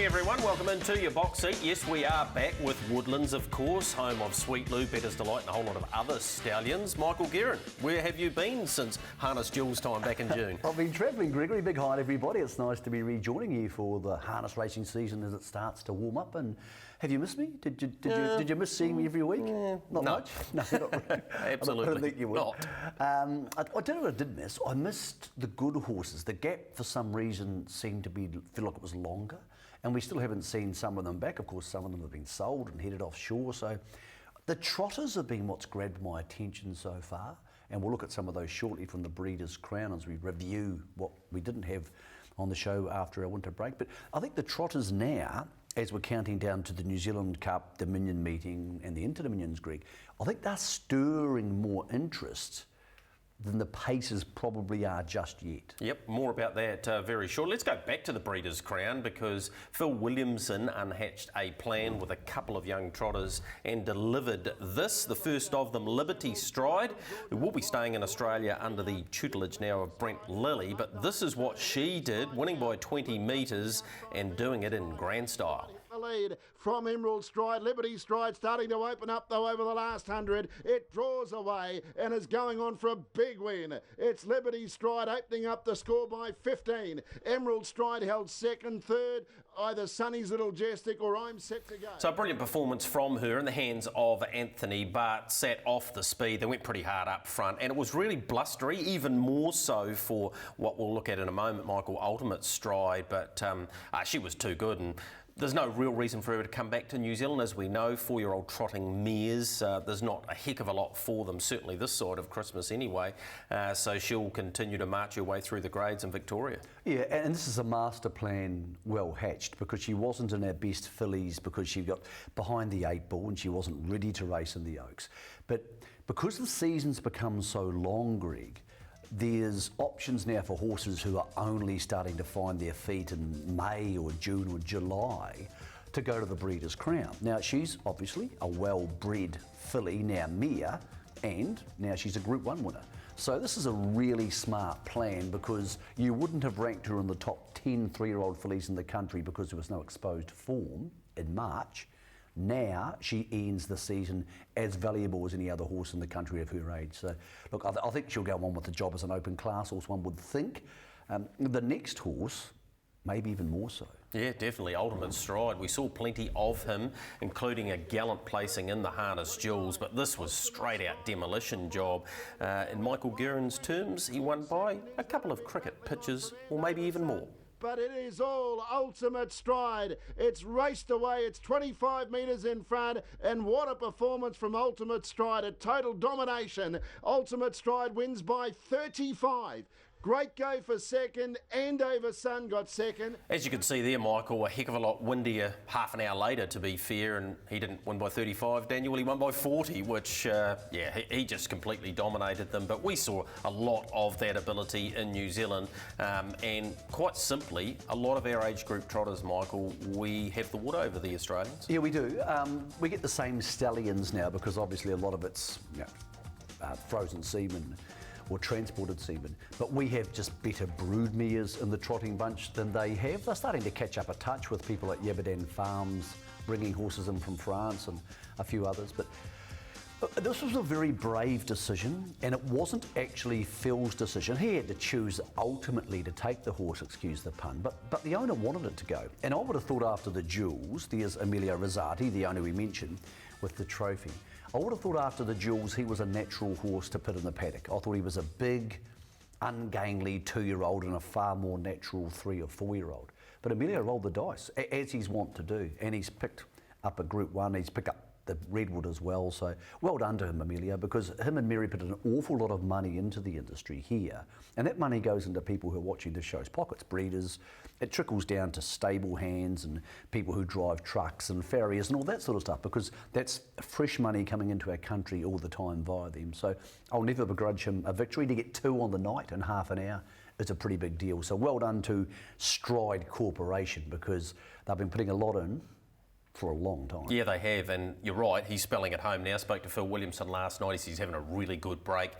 everyone, welcome into your box seat. Yes, we are back with Woodlands, of course, home of Sweet Lou, Bettor's Delight and a whole lot of other stallions. Michael Guerin, where have you been since Harness Jewels time back in June? I've been travelling, Gregory. Big hi to everybody. It's nice to be rejoining you for the harness racing season as it starts to warm up. And have you missed me? Did you miss seeing me every week? Not much? No, not really. Absolutely I don't think you would. not. I don't know what I did miss. I missed the good horses. The gap, for some reason, seemed to feel like it was longer. And we still haven't seen some of them back. Of course, some of them have been sold and headed offshore. So the trotters have been what's grabbed my attention so far. And we'll look at some of those shortly from the Breeders' Crown as we review what we didn't have on the show after our winter break. But I think the trotters now, as we're counting down to the New Zealand Cup, Dominion meeting and the Inter-Dominions, Greg, I think they're stirring more interest than the paces probably are just yet. Yep, more about that very short. Let's go back to the Breeders' Crown because Phil Williamson unhatched a plan with a couple of young trotters and delivered this, the first of them, Liberty Stride, who will be staying in Australia under the tutelage now of Brent Lilly, but this is what she did, winning by 20 metres and doing it in grand style. The lead from Emerald Stride. Liberty Stride starting to open up though over the last 100. It draws away and is going on for a big win. It's Liberty Stride opening up the score by 15. Emerald Stride held second, third, either Sonny's Little Jestik or I'm Set to Go. So a brilliant performance from her in the hands of Anthony, but sat off the speed. They went pretty hard up front and it was really blustery, even more so for what we'll look at in a moment, Michael, Ultimate Stride, but she was too good and there's no real reason for her to come back to New Zealand. As we know, 4-year-old trotting mares, there's not a heck of a lot for them, certainly this side of Christmas anyway. So she'll continue to march her way through the grades in Victoria. Yeah, and this is a master plan well hatched because she wasn't in her best fillies because she got behind the 8 ball and she wasn't ready to race in the Oaks. But because the season's become so long, Greg, there's options now for horses who are only starting to find their feet in May or June or July to go to the Breeders' Crown. Now, she's obviously a well-bred filly, now mare, and now she's a Group 1 winner. So this is a really smart plan because you wouldn't have ranked her in the top 10 3-year-old fillies in the country because there was no exposed form in March. Now she ends the season as valuable as any other horse in the country of her age. So, look, I think she'll go on with the job as an open class horse, one would think. The next horse, maybe even more so. Yeah, definitely. Ultimate Stride. We saw plenty of him, including a gallant placing in the Harness Jewels, but this was straight out demolition job. In Michael Guerin's terms, he won by a couple of cricket pitches, or maybe even more. But it is all Ultimate Stride. It's raced away. It's 25 metres in front. And what a performance from Ultimate Stride. A total domination. Ultimate Stride wins by 35. Great go for second. Andover Sun got second. As you can see there, Michael, a heck of a lot windier half an hour later, to be fair, and he didn't win by 35, Daniel. He won by 40, which, he just completely dominated them. But we saw a lot of that ability in New Zealand. And quite simply, a lot of our age group trotters, Michael, we have the wood over the Australians. Yeah, we do. We get the same stallions now because obviously a lot of it's frozen semen or transported semen, but we have just better brood mares in the trotting bunch than they have. They're starting to catch up a touch with people at Yabadan Farms, bringing horses in from France and a few others. But this was a very brave decision, and it wasn't actually Phil's decision. He had to choose ultimately to take the horse, excuse the pun, but the owner wanted it to go. And I would have thought after the Jewels, there's Emilio Rosati, the owner we mentioned, with the trophy. I would have thought after the Jewels he was a natural horse to put in the paddock. I thought he was a big, ungainly 2-year-old and a far more natural 3 or 4-year-old. But Emilio rolled the dice, as he's wont to do, and he's picked up a Group 1, he's picked up the Redwood as well, so well done to him, Emilio, because him and Mary put an awful lot of money into the industry here, and that money goes into people who are watching the show's pockets, breeders. It trickles down to stable hands and people who drive trucks and farriers and all that sort of stuff, because that's fresh money coming into our country all the time via them. So I'll never begrudge him a victory. To get 2 on the night in half an hour is a pretty big deal. So well done to Stride Corporation, because they've been putting a lot in for a long time. Yeah, they have, and you're right, he's spelling it home now. Spoke to Phil Williamson last night. He says he's having a really good break.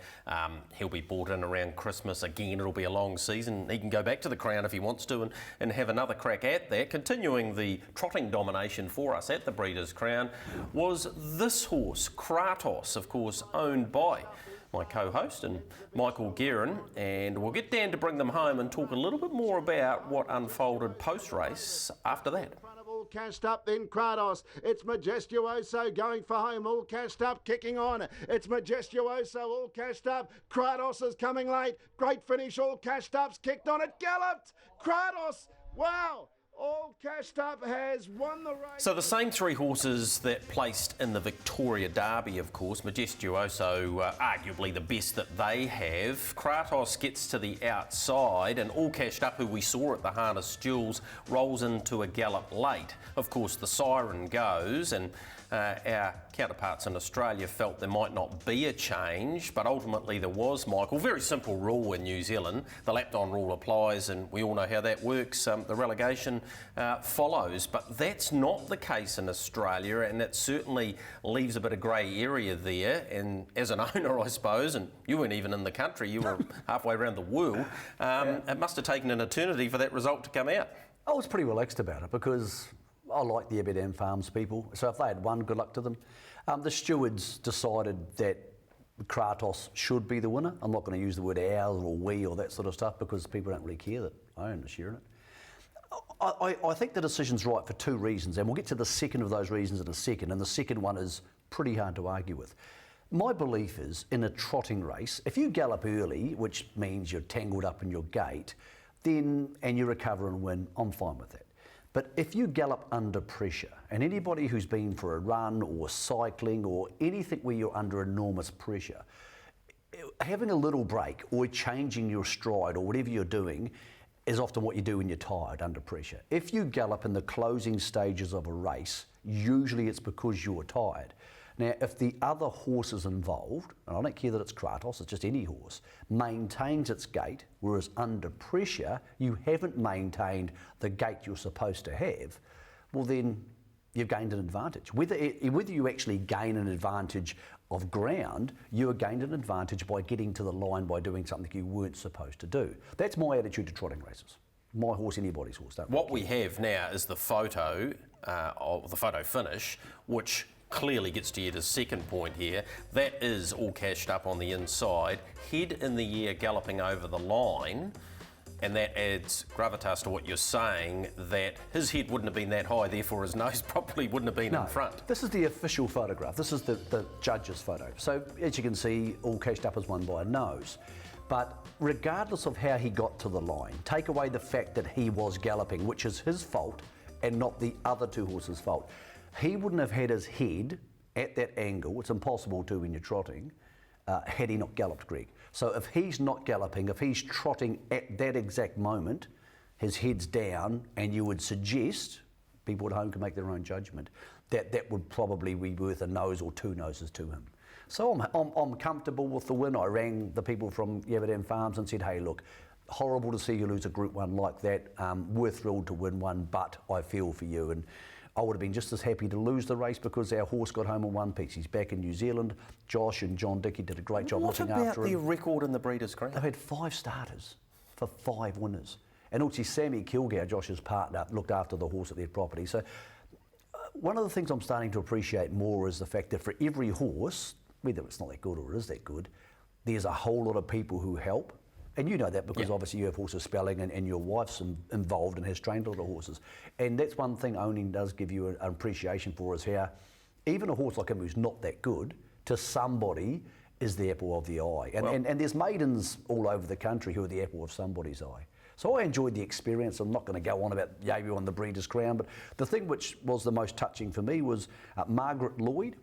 He'll be brought in around Christmas. Again, it'll be a long season. He can go back to the Crown if he wants to and have another crack at that. Continuing the trotting domination for us at the Breeders' Crown was this horse, Kratos, of course, owned by my co-host and Michael Guerin, and we'll get Dan to bring them home and talk a little bit more about what unfolded post-race after that. All cashed up, then Kratos. It's Majestuoso going for home, all cashed up, kicking on. It's Majestuoso, all cashed up. Kratos is coming late. Great finish, all cashed up's kicked on. It galloped. Kratos, wow. All cashed up has won the race. So the same three horses that placed in the Victoria Derby, of course, Majestuoso, arguably the best that they have. Kratos gets to the outside, and All Cashed Up, who we saw at the Harness Duels, rolls into a gallop late. Of course, the siren goes, and our counterparts in Australia felt there might not be a change, but ultimately there was, Michael. Very simple rule in New Zealand. The lap-on rule applies, and we all know how that works. The relegation follows, but that's not the case in Australia, and it certainly leaves a bit of grey area there. And as an owner, I suppose, and you weren't even in the country, you were halfway around the world, it must have taken an eternity for that result to come out. I was pretty relaxed about it because I like the Aberdeen Farms people, so if they had won, good luck to them. The stewards decided that Kratos should be the winner. I'm not going to use the word ours or we or that sort of stuff because people don't really care that I own a share in it. I think the decision's right for two reasons, and we'll get to the second of those reasons in a second, and the second one is pretty hard to argue with. My belief is, in a trotting race, if you gallop early, which means you're tangled up in your gait, then and you recover and win, I'm fine with that. But if you gallop under pressure, and anybody who's been for a run or cycling or anything where you're under enormous pressure, having a little break or changing your stride or whatever you're doing is often what you do when you're tired under pressure. If you gallop in the closing stages of a race, usually it's because you're tired. Now, if the other horses involved, and I don't care that it's Kratos, it's just any horse, maintains its gait, whereas under pressure, you haven't maintained the gait you're supposed to have, well then you've gained an advantage. Whether you actually gain an advantage of ground, you have gained an advantage by getting to the line by doing something you weren't supposed to do. That's my attitude to trotting races. My horse, anybody's horse. What we have now is the photo of the photo finish, which clearly gets to your second point here. That is All Cashed Up on the inside, head in the air galloping over the line, and that adds gravitas to what you're saying, that his head wouldn't have been that high, therefore his nose probably wouldn't have been in front. This is the official photograph. This is the judge's photo. So as you can see, All Cashed Up is won by a nose. But regardless of how he got to the line, take away the fact that he was galloping, which is his fault and not the other two horses' fault. He wouldn't have had his head at that angle, it's impossible to when you're trotting, had he not galloped, Greg. So if he's not galloping, if he's trotting at that exact moment, his head's down, and you would suggest, people at home can make their own judgment, that that would probably be worth a nose or two noses to him. So I'm comfortable with the win. I rang the people from Aberdeen Farms and said, hey, look, horrible to see you lose a Group 1 like that. We're thrilled to win one, but I feel for you. And I would have been just as happy to lose the race because our horse got home in one piece. He's back in New Zealand. Josh and John Dickey did a great job looking after him. What about their record in the Breeders' Crown? They've had 5 starters for 5 winners. And also Sammy Kilgour, Josh's partner, looked after the horse at their property. So one of the things I'm starting to appreciate more is the fact that for every horse, whether it's not that good or is that good, there's a whole lot of people who help. And you know that because obviously you have horses spelling and your wife's involved and has trained a lot of horses. And that's one thing owning does give you an appreciation for, is how even a horse like him who's not that good, to somebody is the apple of the eye. And there's maidens all over the country who are the apple of somebody's eye. So I enjoyed the experience. I'm not going to go on about Yabu on the Breeders' Crown, but the thing which was the most touching for me was Margaret Lloyd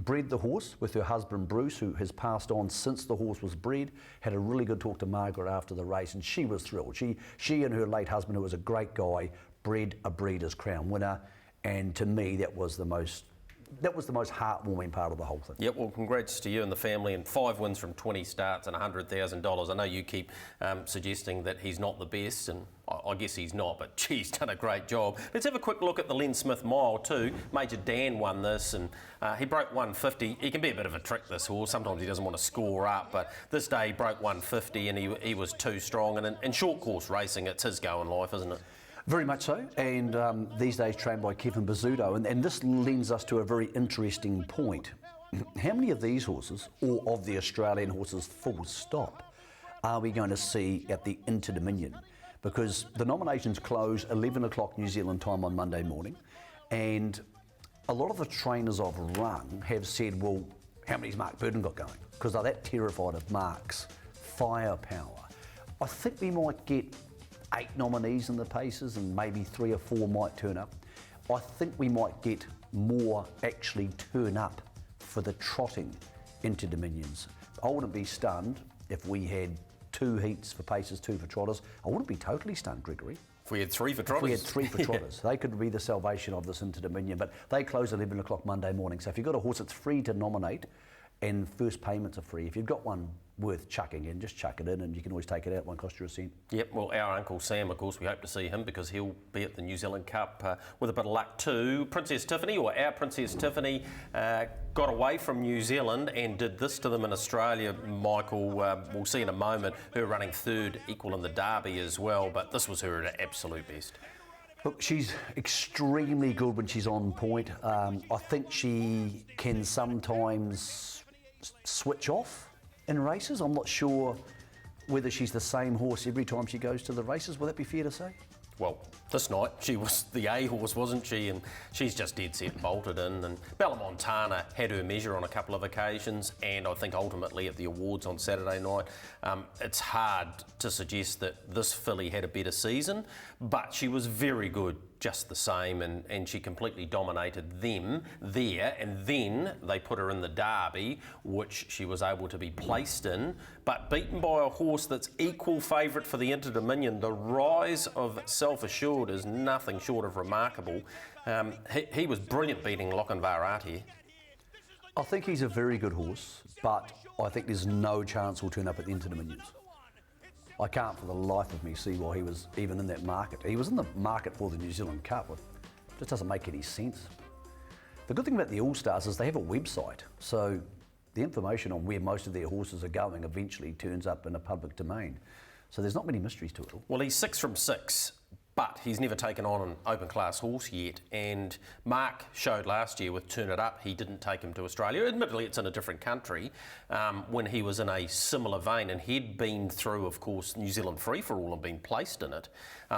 bred the horse with her husband Bruce, who has passed on since the horse was bred. Had a really good talk to Margaret after the race, and she was thrilled. She and her late husband, who was a great guy, bred a Breeders' Crown winner, and to me that was the most that was the most heartwarming part of the whole thing. Yep, well, congrats to you and the family, and 5 wins from 20 starts and $100,000. I know you keep suggesting that he's not the best, and I guess he's not, but gee, he's done a great job. Let's have a quick look at the Len Smith Mile too. Major Dan won this, and he broke 150. He can be a bit of a trick, this horse. Sometimes he doesn't want to score up, but this day he broke 150, and he was too strong. And in short course racing, it's his go in life, isn't it? Very much so, and these days trained by Kevin Bizzuto, and this lends us to a very interesting point. How many of these horses, or of the Australian horses full stop, are we going to see at the Inter-Dominion? Because the nominations close 11 o'clock New Zealand time on Monday morning, and a lot of the trainers I've rung have said, well, how many's Mark Burton got going? Because they're that terrified of Mark's firepower. I think we might get 8 nominees in the paces, and maybe 3 or 4 might turn up. I think we might get more actually turn up for the trotting Inter-Dominions. I wouldn't be stunned if we had 2 heats for paces, 2 for trotters. I wouldn't be totally stunned, Gregory. If we had 3 for trotters. If we had 3 for trotters. They could be the salvation of this Inter-Dominion, but they close at 11 o'clock Monday morning. So if you've got a horse that's free to nominate, and first payments are free, if you've got one worth chucking in, just chuck it in, and you can always take it out, won't cost you a cent. Yep, well, our Uncle Sam, of course, we hope to see him because he'll be at the New Zealand Cup with a bit of luck too. Princess Tiffany, or our Princess Tiffany, got away from New Zealand and did this to them in Australia, Michael. We'll see in a moment, her running third, equal in the Derby as well, but this was her at absolute best. Look, she's extremely good when she's on point. I think she can sometimes switch off in races. I'm not sure whether she's the same horse every time she goes to the races. Will that be fair to say? Well, this night she was the A horse, wasn't she? And she's just dead set bolted in. And Bella Montana had her measure on a couple of occasions, and I think ultimately at the awards on Saturday night, it's hard to suggest that this filly had a better season, but she was very good just the same, and she completely dominated them there, and then they put her in the Derby, which she was able to be placed in, but beaten by a horse that's equal favourite for the Inter-Dominion. The rise of Self Assured is nothing short of remarkable. He was brilliant beating Lochinvar here. I think he's a very good horse, but I think there's no chance he'll turn up at the Inter-Dominions. I can't for the life of me see why he was even in that market. He was in the market for the New Zealand Cup. It just doesn't make any sense. The good thing about the All-Stars is they have a website, so the information on where most of their horses are going eventually turns up in a public domain. So there's not many mysteries to it all. Well, he's 6 from 6. But he's never taken on an open class horse yet, and Mark showed last year with Turn It Up he didn't take him to Australia. Admittedly, it's in a different country, when he was in a similar vein, and he'd been through, of course, New Zealand Free for All and been placed in it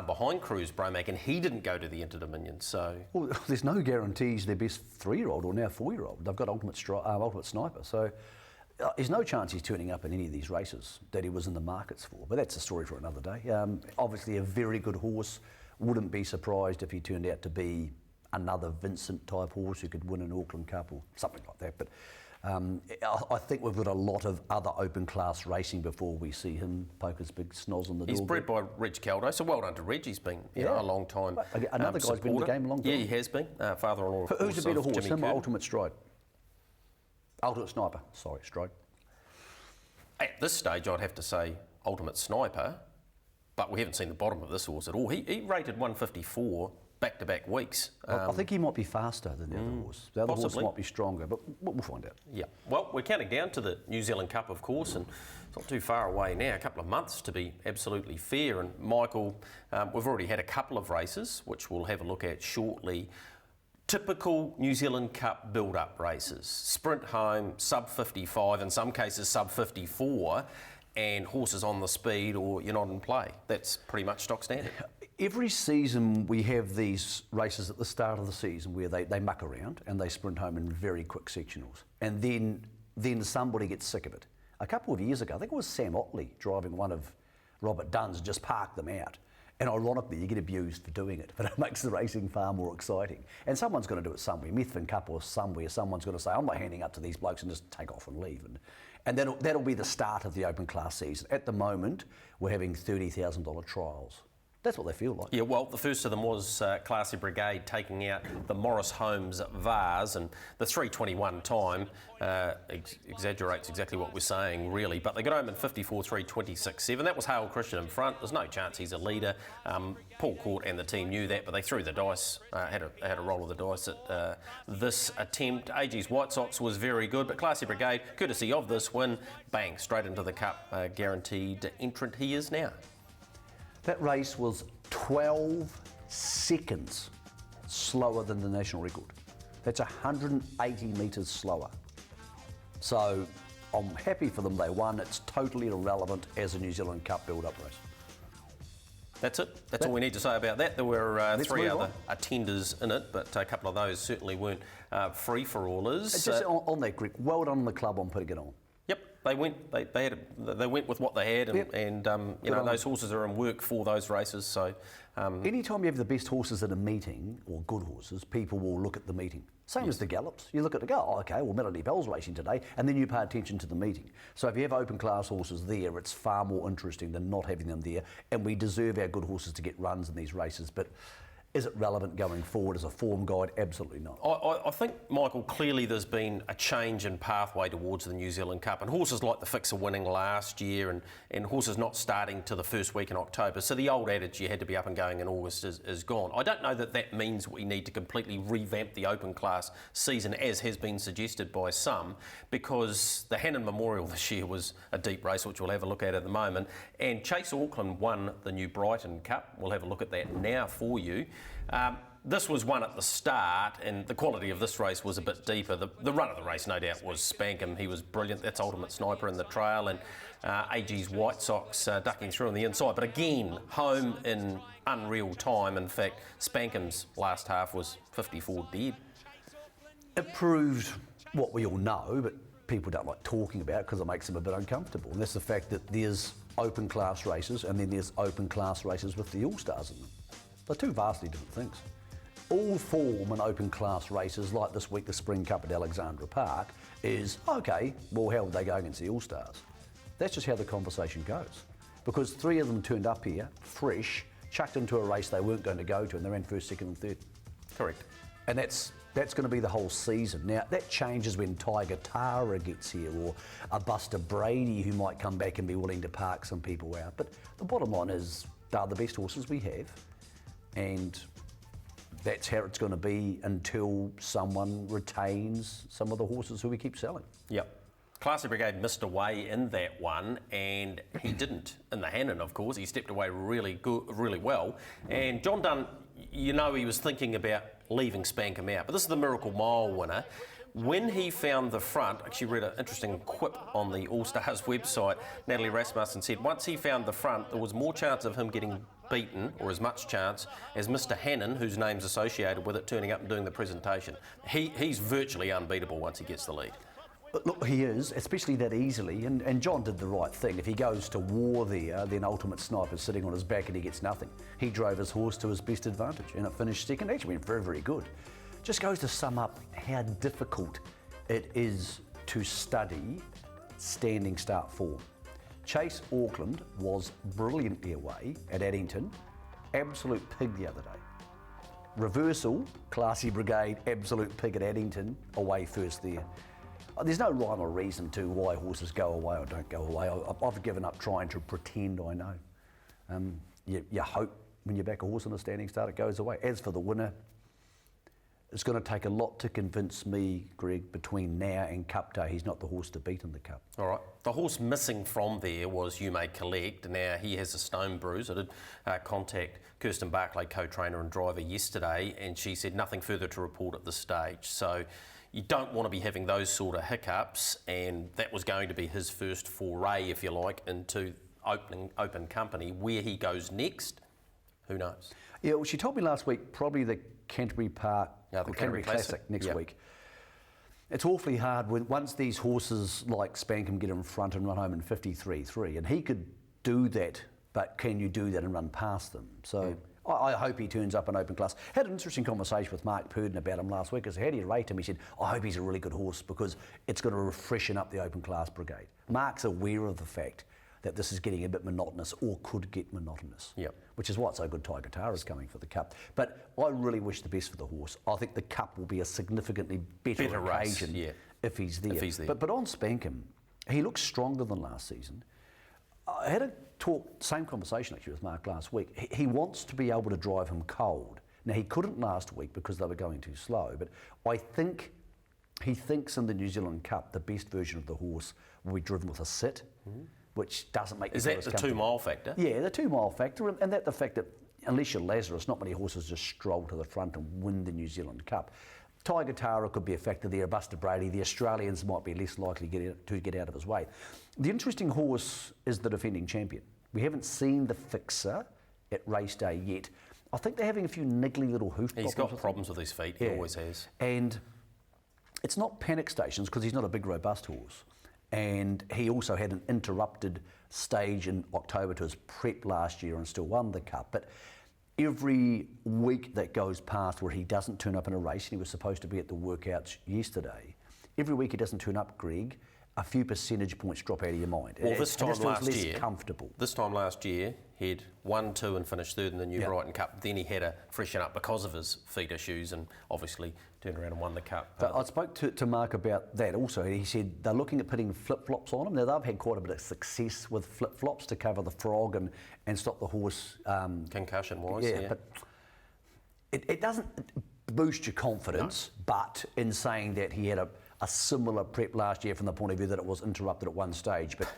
behind Cruz Bromack, and he didn't go to the Inter-Dominion. So well, there's no guarantees their best 3-year-old or now 4-year-old. They've got Ultimate Sniper, so there's no chance he's turning up in any of these races that he was in the markets for, but that's a story for another day. Obviously a very good horse. Wouldn't be surprised if he turned out to be another Vincent type horse who could win an Auckland Cup or something like that. But I think we've got a lot of other open class racing before we see him poke his big snoz on the door. He's bred by Reg Caldo, so well done to Reg. He's been a long time. Another guy's been in the game a long time. Yeah, he has been. Father-in-law of Who's a better horse, Jimmy him or Curtin. Ultimate Stride? Ultimate Sniper, sorry, Stride. At this stage, I'd have to say Ultimate Sniper, but we haven't seen the bottom of this horse at all. He rated 154 back-to-back weeks. I think he might be faster than the other horse. The other possibly. horse might be stronger, but we'll find out. Yeah. Well, we're counting down to the New Zealand Cup, of course, and it's not too far away now, a couple of months to be absolutely fair. And Michael, we've already had a couple of races, which we'll have a look at shortly. Typical New Zealand Cup build-up races. Sprint home, sub 55, in some cases sub 54, and horses on the speed or you're not in play. That's pretty much stock standard. Every season we have these races at the start of the season where they muck around and they sprint home in very quick sectionals. And then somebody gets sick of it. A couple of years ago, I think it was Sam Otley driving one of Robert Dunn's, just parked them out. And ironically, you get abused for doing it, but it makes the racing far more exciting. And someone's going to do it somewhere. Methven Cup or somewhere, someone's going to say, I'm not handing up to these blokes and just take off and leave. And that'll be the start of the open class season. At the moment, we're having $30,000 trials. That's what they feel like. Yeah, well, the first of them was Classy Brigade taking out the Morris Holmes Vase, and the 3:21 time exaggerates exactly what we're saying, really. But they got home in 54.3, 26.7. That was Hale Christian in front. There's no chance he's a leader. Paul Court and the team knew that, but they threw the dice, had a roll of the dice at this attempt. AG's White Sox was very good, but Classy Brigade, courtesy of this win, bang, straight into the Cup, guaranteed entrant he is now. That race was 12 seconds slower than the national record. That's 180 metres slower. So I'm happy for them they won. It's totally irrelevant as a New Zealand Cup build-up race. That's it. That's all we need to say about that. There were three move other attenders in it, but a couple of those certainly weren't free-for-allers. Just on that, Greg, well done on the club on putting it on. Yep, they went. They went with what they had, and, Yep. and you know, those horses are in work for those races. So Anytime you have the best horses at a meeting, or good horses, people will look at the meeting. Same as the gallops. You look at the go, oh, okay, well, Melody Bell's racing today, and then you pay attention to the meeting. So if you have open class horses there, it's far more interesting than not having them there, and we deserve our good horses to get runs in these races. But is it relevant going forward as a form guide? Absolutely not. I think, Michael, clearly there's been a change in pathway towards the New Zealand Cup, and horses like the Fixer winning last year, and horses not starting to the first week in October. So the old adage you had to be up and going in August is gone. I don't know that means we need to completely revamp the open class season, as has been suggested by some, because the Hannon Memorial this year was a deep race, which we'll have a look at the moment, and Chase Auckland won the new Brighton Cup. We'll have a look at that now for you. This was one at the start, and the quality of this race was a bit deeper. The run of the race, no doubt, was Spankham. He was brilliant. That's Ultimate Sniper in the trail, and AG's White Sox ducking through on the inside. But again, home in unreal time. In fact, Spankham's last half was 54 dead. It proved what we all know, but people don't like talking about it because it makes them a bit uncomfortable. And that's the fact that there's open class races, and then there's open class races with the All-Stars in them. They're two vastly different things. All form and open class races, like this week the Spring Cup at Alexandra Park, is, okay, well, how would they go against the All-Stars? That's just how the conversation goes. Because three of them turned up here, fresh, chucked into a race they weren't going to go to, and they ran first, second and third. Correct. And that's going to be the whole season. Now, that changes when Tiger Tara gets here, or a Buster Brady who might come back and be willing to park some people out. But the bottom line is, they're the best horses we have, and that's how it's going to be until someone retains some of the horses who we keep selling. Yep. Classy Brigade missed away in that one, and he didn't in the Hannon, of course. He stepped away really well. And John Dunn, you know, he was thinking about leaving Spankham out. But this is the Miracle Mile winner. When he found the front, actually read an interesting quip on the All-Stars website. Natalie Rasmussen said once he found the front, there was more chance of him getting beaten, or as much chance, as Mr. Hannon, whose name's associated with it, turning up and doing the presentation. He's virtually unbeatable once he gets the lead. But look, he is, especially that easily, and John did the right thing. If he goes to war there, then Ultimate Sniper's sitting on his back and he gets nothing. He drove his horse to his best advantage, and it finished second. Actually went very, very good. Just goes to sum up how difficult it is to study standing start form. Chase Auckland was brilliantly away at Addington, absolute pig the other day. Reversal, Classy Brigade, absolute pig at Addington, away first there. There's no rhyme or reason to why horses go away or don't go away. I've given up trying to pretend I know. You hope when you back a horse in a standing start it goes away. As for the winner, it's going to take a lot to convince me, Greg, between now and Cup Day, he's not the horse to beat in the Cup. All right. The horse missing from there was You May Collect. Now, he has a stone bruise. I did contact Kirsten Barclay, co-trainer and driver, yesterday, and she said nothing further to report at this stage. So you don't want to be having those sort of hiccups, and that was going to be his first foray, if you like, into open company. Where he goes next, who knows? Yeah, well, she told me last week probably the Canterbury Park, the Canterbury Classic next yep. week. It's awfully hard once these horses like Spankham get in front and run home in 53.3, and he could do that, but can you do that and run past them? So I hope he turns up in open class. Had an interesting conversation with Mark Purdon about him last week. I said, how do you rate him? He said, I hope he's a really good horse because it's going to freshen up the open class brigade. Mark's aware of the fact that this is getting a bit monotonous or could get monotonous. Yep. Which is why it's so good Tiger Tara's coming for the Cup. But I really wish the best for the horse. I think the Cup will be a significantly better occasion race, if he's there. If he's there. But on Spankham, he looks stronger than last season. I had a same conversation actually with Mark last week. He wants to be able to drive him cold. Now, he couldn't last week because they were going too slow, but I think he thinks in the New Zealand Cup the best version of the horse will be driven with a sit, which doesn't make Is that the 2 mile factor? Yeah, the 2 mile factor, and that the fact that unless you're Lazarus, not many horses just stroll to the front and win the New Zealand Cup. Tiger Tara could be a factor there, Buster Brady. The Australians might be less likely to get out of his way. The interesting horse is the defending champion. We haven't seen the fixer at race day yet. I think they're having a few niggly little hoof problems. He's got problems with his feet, he always has. And it's not panic stations because he's not a big, robust horse. And he also had an interrupted stage in October to his prep last year and still won the Cup. But every week that goes past where he doesn't turn up in a race, and he was supposed to be at the workouts yesterday, every week he doesn't turn up, Greg, a few percentage points drop out of your mind. Well, this time last less year, comfortable. This time last year, he'd won 2 and finished 3rd in the New Brighton Cup. Then he had to freshen up because of his feet issues, and obviously turned around and won the Cup. But I spoke to Mark about that also. He said they're looking at putting flip-flops on him. Now, they've had quite a bit of success with flip-flops to cover the frog and stop the horse... concussion-wise, yeah. But it doesn't boost your confidence, but in saying that he had a similar prep last year from the point of view that it was interrupted at one stage. But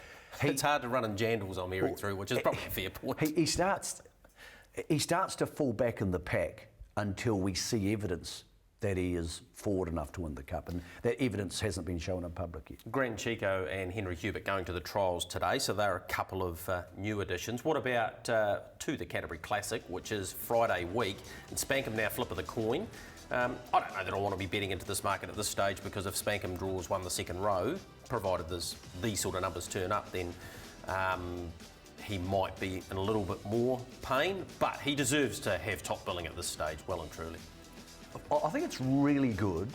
it's hard to run in jandals, I'm hearing through, which is probably a fair point. He starts to fall back in the pack until we see evidence that he is forward enough to win the Cup, and that evidence hasn't been shown in public yet. Guerin Chico and Henry Hubert going to the trials today, so they're a couple of new additions. What about to the Canterbury Classic, which is Friday week, and Spankham now flip of the coin? I don't know that I want to be betting into this market at this stage, because if Spankham draws 1 the second row, provided these sort of numbers turn up, then he might be in a little bit more pain, but he deserves to have top billing at this stage, well and truly. I think it's really good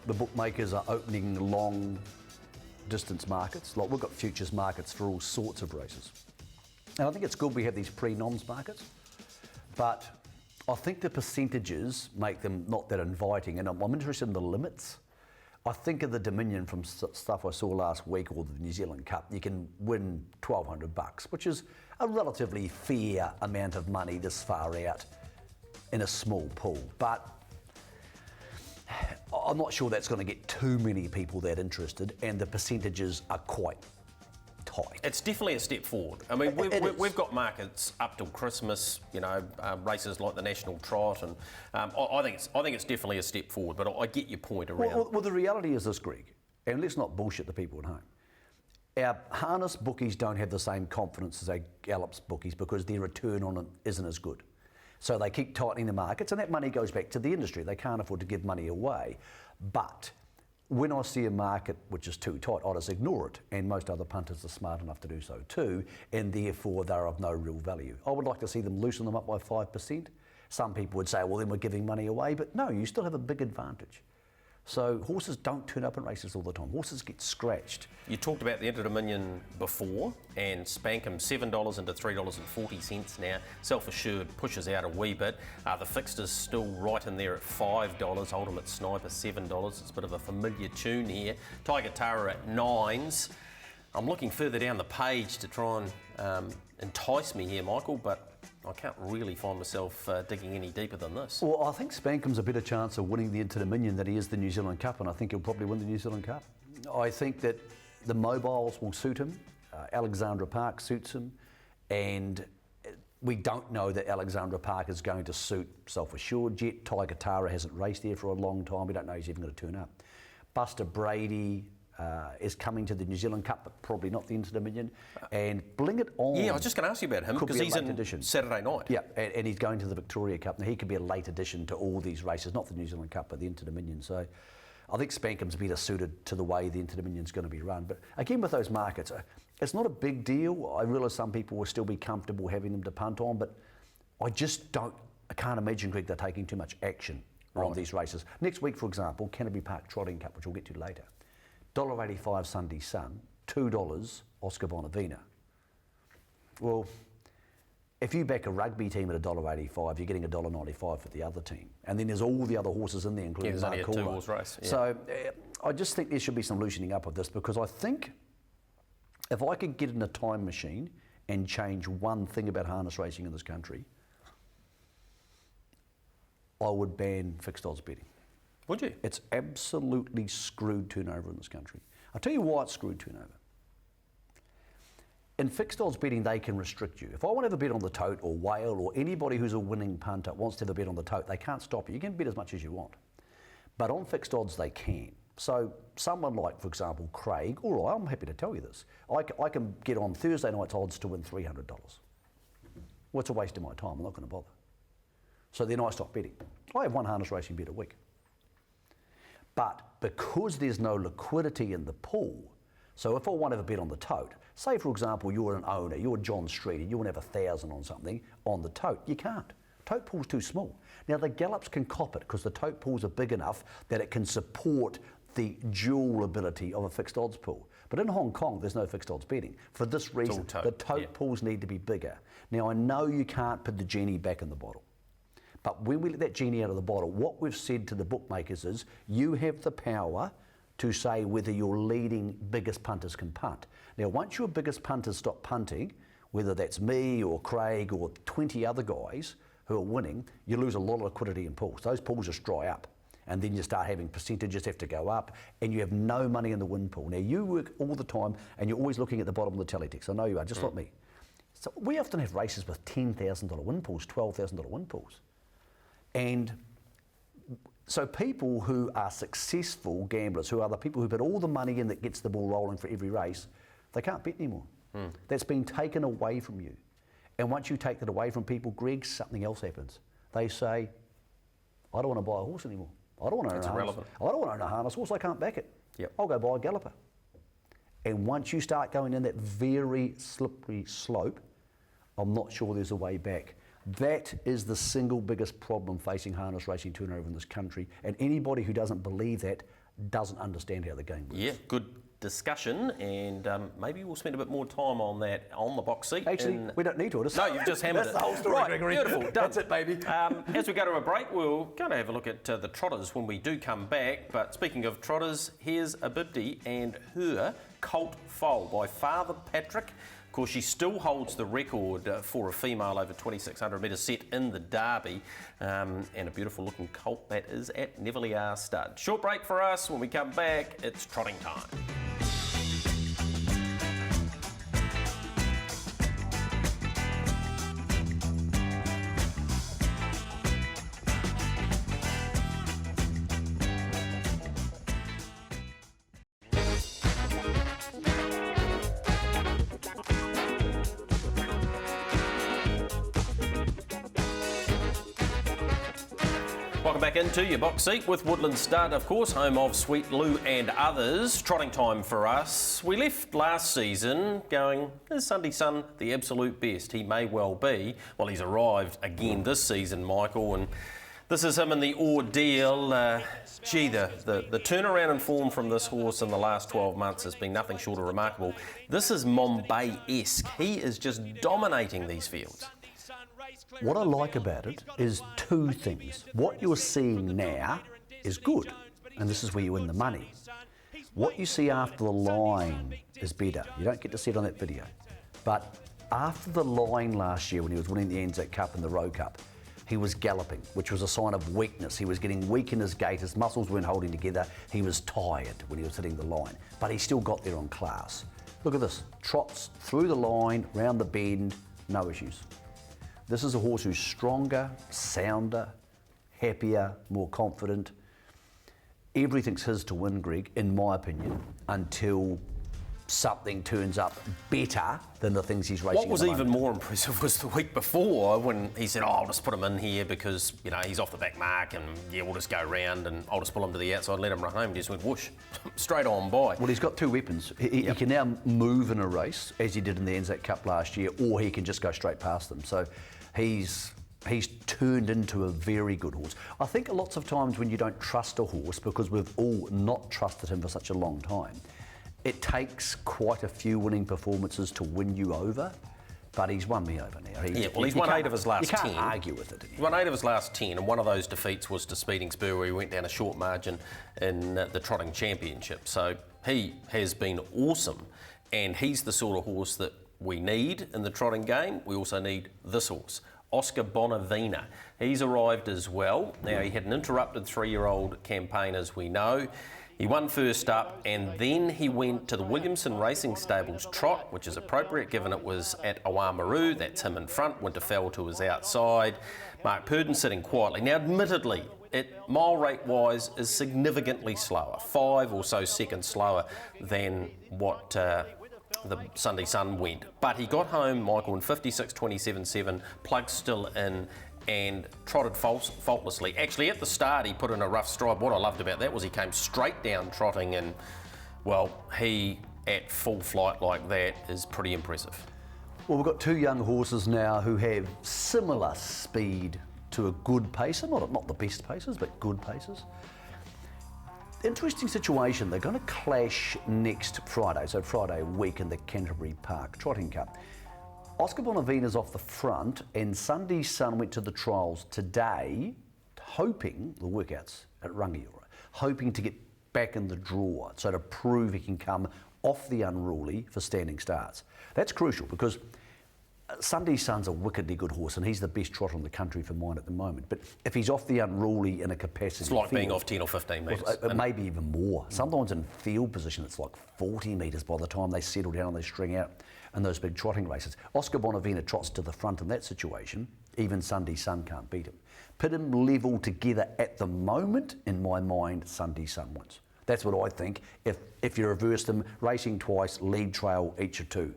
the bookmakers are opening long distance markets. Like, we've got futures markets for all sorts of races. And I think it's good we have these pre-noms markets, but I think the percentages make them not that inviting, and I'm interested in the limits. I think of the Dominion from stuff I saw last week, or the New Zealand Cup, you can win $1,200, which is a relatively fair amount of money this far out in a small pool. But I'm not sure that's going to get too many people that interested, and the percentages are quite tight. It's definitely a step forward. I mean, we've got markets up till Christmas, races like the National Trot, and I think it's definitely a step forward, but I get your point around. Well, the reality is this, Greg, and let's not bullshit the people at home. Our harness bookies don't have the same confidence as our Gallops bookies because their return on it isn't as good. So they keep tightening the markets, and that money goes back to the industry. They can't afford to give money away. But when I see a market which is too tight, I just ignore it, and most other punters are smart enough to do so too, and therefore they're of no real value. I would like to see them loosen them up by 5%. Some people would say, well, then we're giving money away, but no, you still have a big advantage. So horses don't turn up in races all the time. Horses get scratched. You talked about the Inter-Dominion before, and Spankham $7 into $3.40 now. Self-Assured pushes out a wee bit. The fixture's still right in there at $5. Ultimate Sniper $7. It's a bit of a familiar tune here. Tiger Tara at 9s. I'm looking further down the page to try and entice me here, Michael, but I can't really find myself digging any deeper than this. Well, I think Spankham's a better chance of winning the Inter-Dominion than he is the New Zealand Cup, and I think he'll probably win the New Zealand Cup. I think that the mobiles will suit him. Alexandra Park suits him, and we don't know that Alexandra Park is going to suit Self-Assured yet. Tiger Tara hasn't raced there for a long time. We don't know he's even going to turn up. Buster Brady is coming to the New Zealand Cup, but probably not the Inter-Dominion. And Bling It On. Yeah, I was just going to ask you about him because he's in edition. Saturday night. Yeah, and he's going to the Victoria Cup. Now, he could be a late addition to all these races, not the New Zealand Cup, but the Inter-Dominion. So I think Spankham's better suited to the way the Inter-Dominion's going to be run. But again, with those markets, it's not a big deal. I realise some people will still be comfortable having them to punt on, but I can't imagine, Greg, they're taking too much action on these races. Next week, for example, Canterbury Park Trotting Cup, which we'll get to later. $1.85 Sunday Sun, $2 Oscar Bonavina. Well, if you back a rugby team at $1.85, you're getting $1.95 for the other team. And then there's all the other horses in there, including there's only a Marcoola. two-horse race. Yeah. So I just think there should be some loosening up of this, because I think if I could get in a time machine and change one thing about harness racing in this country, I would ban fixed odds betting. Would you? It's absolutely screwed turnover in this country. I'll tell you why it's screwed turnover. In fixed odds betting, they can restrict you. If I want to have a bet on the tote or whale, or anybody who's a winning punter wants to have a bet on the tote, they can't stop you. You can bet as much as you want. But on fixed odds, they can. So someone like, for example, Craig, all right, I'm happy to tell you this. I can get on Thursday night's odds to win $300. Well, it's a waste of my time. I'm not going to bother. So then I stop betting. I have one harness racing bet a week. But because there's no liquidity in the pool, so if I want to have a bet on the tote, say for example you're an owner, you're John Street, and you want to have 1,000 on something on the tote, you can't. Tote pool's too small. Now the Gallops can cop it because the tote pools are big enough that it can support the dual ability of a fixed odds pool. But in Hong Kong, there's no fixed odds betting. For this reason, the tote pools need to be bigger. Now I know you can't put the genie back in the bottle. But when we let that genie out of the bottle, what we've said to the bookmakers is, you have the power to say whether your leading biggest punters can punt. Now, once your biggest punters stop punting, whether that's me or Craig or 20 other guys who are winning, you lose a lot of liquidity in pools. Those pools just dry up. And then you start having percentages have to go up, and you have no money in the win pool. Now, you work all the time, and you're always looking at the bottom of the teletext. I know you are, just like me. So we often have races with $10,000 win pools, $12,000 win pools. And so people who are successful gamblers, who are the people who put all the money in that gets the ball rolling for every race, they can't bet anymore. That's been taken away from you. And once you take that away from people, Greg, something else happens. They say, I don't want to buy a horse anymore. I don't want to own a harness. I don't want to own a harness horse, I can't back it. I'll go buy a galloper. And once you start going in that very slippery slope, I'm not sure there's a way back. That is the single biggest problem facing harness racing turnover in this country, and anybody who doesn't believe that doesn't understand how the game works. Yeah, good discussion, and maybe we'll spend a bit more time on that on the box seat. Actually, we don't need to. No, you've just hammered it. That's the whole story, right, Gregory. Beautiful, done. That's it, baby. As we go to a break, we're going to have a look at the trotters when we do come back. But speaking of trotters, here's Abibdi and her Colt Foal by Father Patrick. Of course, she still holds the record for a female over 2,600 metres set in the Derby, and a beautiful looking colt that is at Neverliar Stud. Short break for us. When we come back, it's trotting time. Welcome back into your box seat with Woodland Stud, of course, home of Sweet Lou and others. Trotting time for us. We left last season going, is Sunday Sun the absolute best? He may well be. Well, he's arrived again this season, Michael, and this is him in the ordeal. The turnaround in form from this horse in the last 12 months has been nothing short of remarkable. This is Mumbai-esque. He is just dominating these fields. What I like about it is two things. What you're seeing now is good, and this is where you win the money. What you see after the line is better. You don't get to see it on that video. But after the line last year when he was winning the Anzac Cup and the Rowe Cup, he was galloping, which was a sign of weakness. He was getting weak in his gait, his muscles weren't holding together, he was tired when he was hitting the line, but he still got there on class. Look at this, trots through the line, round the bend, no issues. This is a horse who's stronger, sounder, happier, more confident. Everything's his to win, Greg, in my opinion, until something turns up better than the things he's racing. What was even more impressive was the week before when he said, I'll just put him in here because, you know, he's off the back mark and, yeah, we'll just go round and I'll just pull him to the outside and let him run home. He just went whoosh, straight on by. Well, he's got two weapons. He can now move in a race, as he did in the Anzac Cup last year, or he can just go straight past them. So he's turned into a very good horse. I think lots of times when you don't trust a horse, because we've all not trusted him for such a long time, it takes quite a few winning performances to win you over. But he's won me over now. He's won 8 of his last 10. You can't argue with it. He's won 8 of his last 10, and one of those defeats was to Speeding Spur, where he went down a short margin in the Trotting Championship. So he has been awesome, and he's the sort of horse that we need in the trotting game. We also need this horse, Oscar Bonavena. He's arrived as well. Now, he had an interrupted 3-year-old campaign, as we know. He won first up, and then he went to the Williamson Racing Stables trot, which is appropriate given it was at Oamaru. That's him in front. Winterfell to his outside. Mark Purdon sitting quietly. Now, admittedly, mile rate wise is significantly slower, 5 or so seconds slower than what the Sunday Sun went. But he got home, Michael, in 56.27.7, plug still in, and trotted faultlessly. Actually, at the start, he put in a rough stride. What I loved about that was he came straight down trotting, and, well, he at full flight like that is pretty impressive. Well, we've got 2 young horses now who have similar speed to a good pacer, not the best pacers, but good pacers. Interesting situation. They're going to clash next Friday, so Friday week in the Canterbury Park Trotting Cup. Oscar Bonavena's off the front, and Sunday Sun went to the trials today, hoping, the workouts at Rangiora, hoping to get back in the draw, so to prove he can come off the unruly for standing starts. That's crucial because Sunday Sun's a wickedly good horse, and he's the best trotter in the country for mine at the moment. But if he's off the unruly in a capacity, it's like field, being off 10 or 15 metres. Maybe even more. Sometimes in field position, it's like 40 metres by the time they settle down and they string out in those big trotting races. Oscar Bonavena trots to the front in that situation. Even Sunday Sun can't beat him. Put him level together at the moment, in my mind, Sunday Sun wins. That's what I think. If you reverse them, racing twice, lead trail each or 2.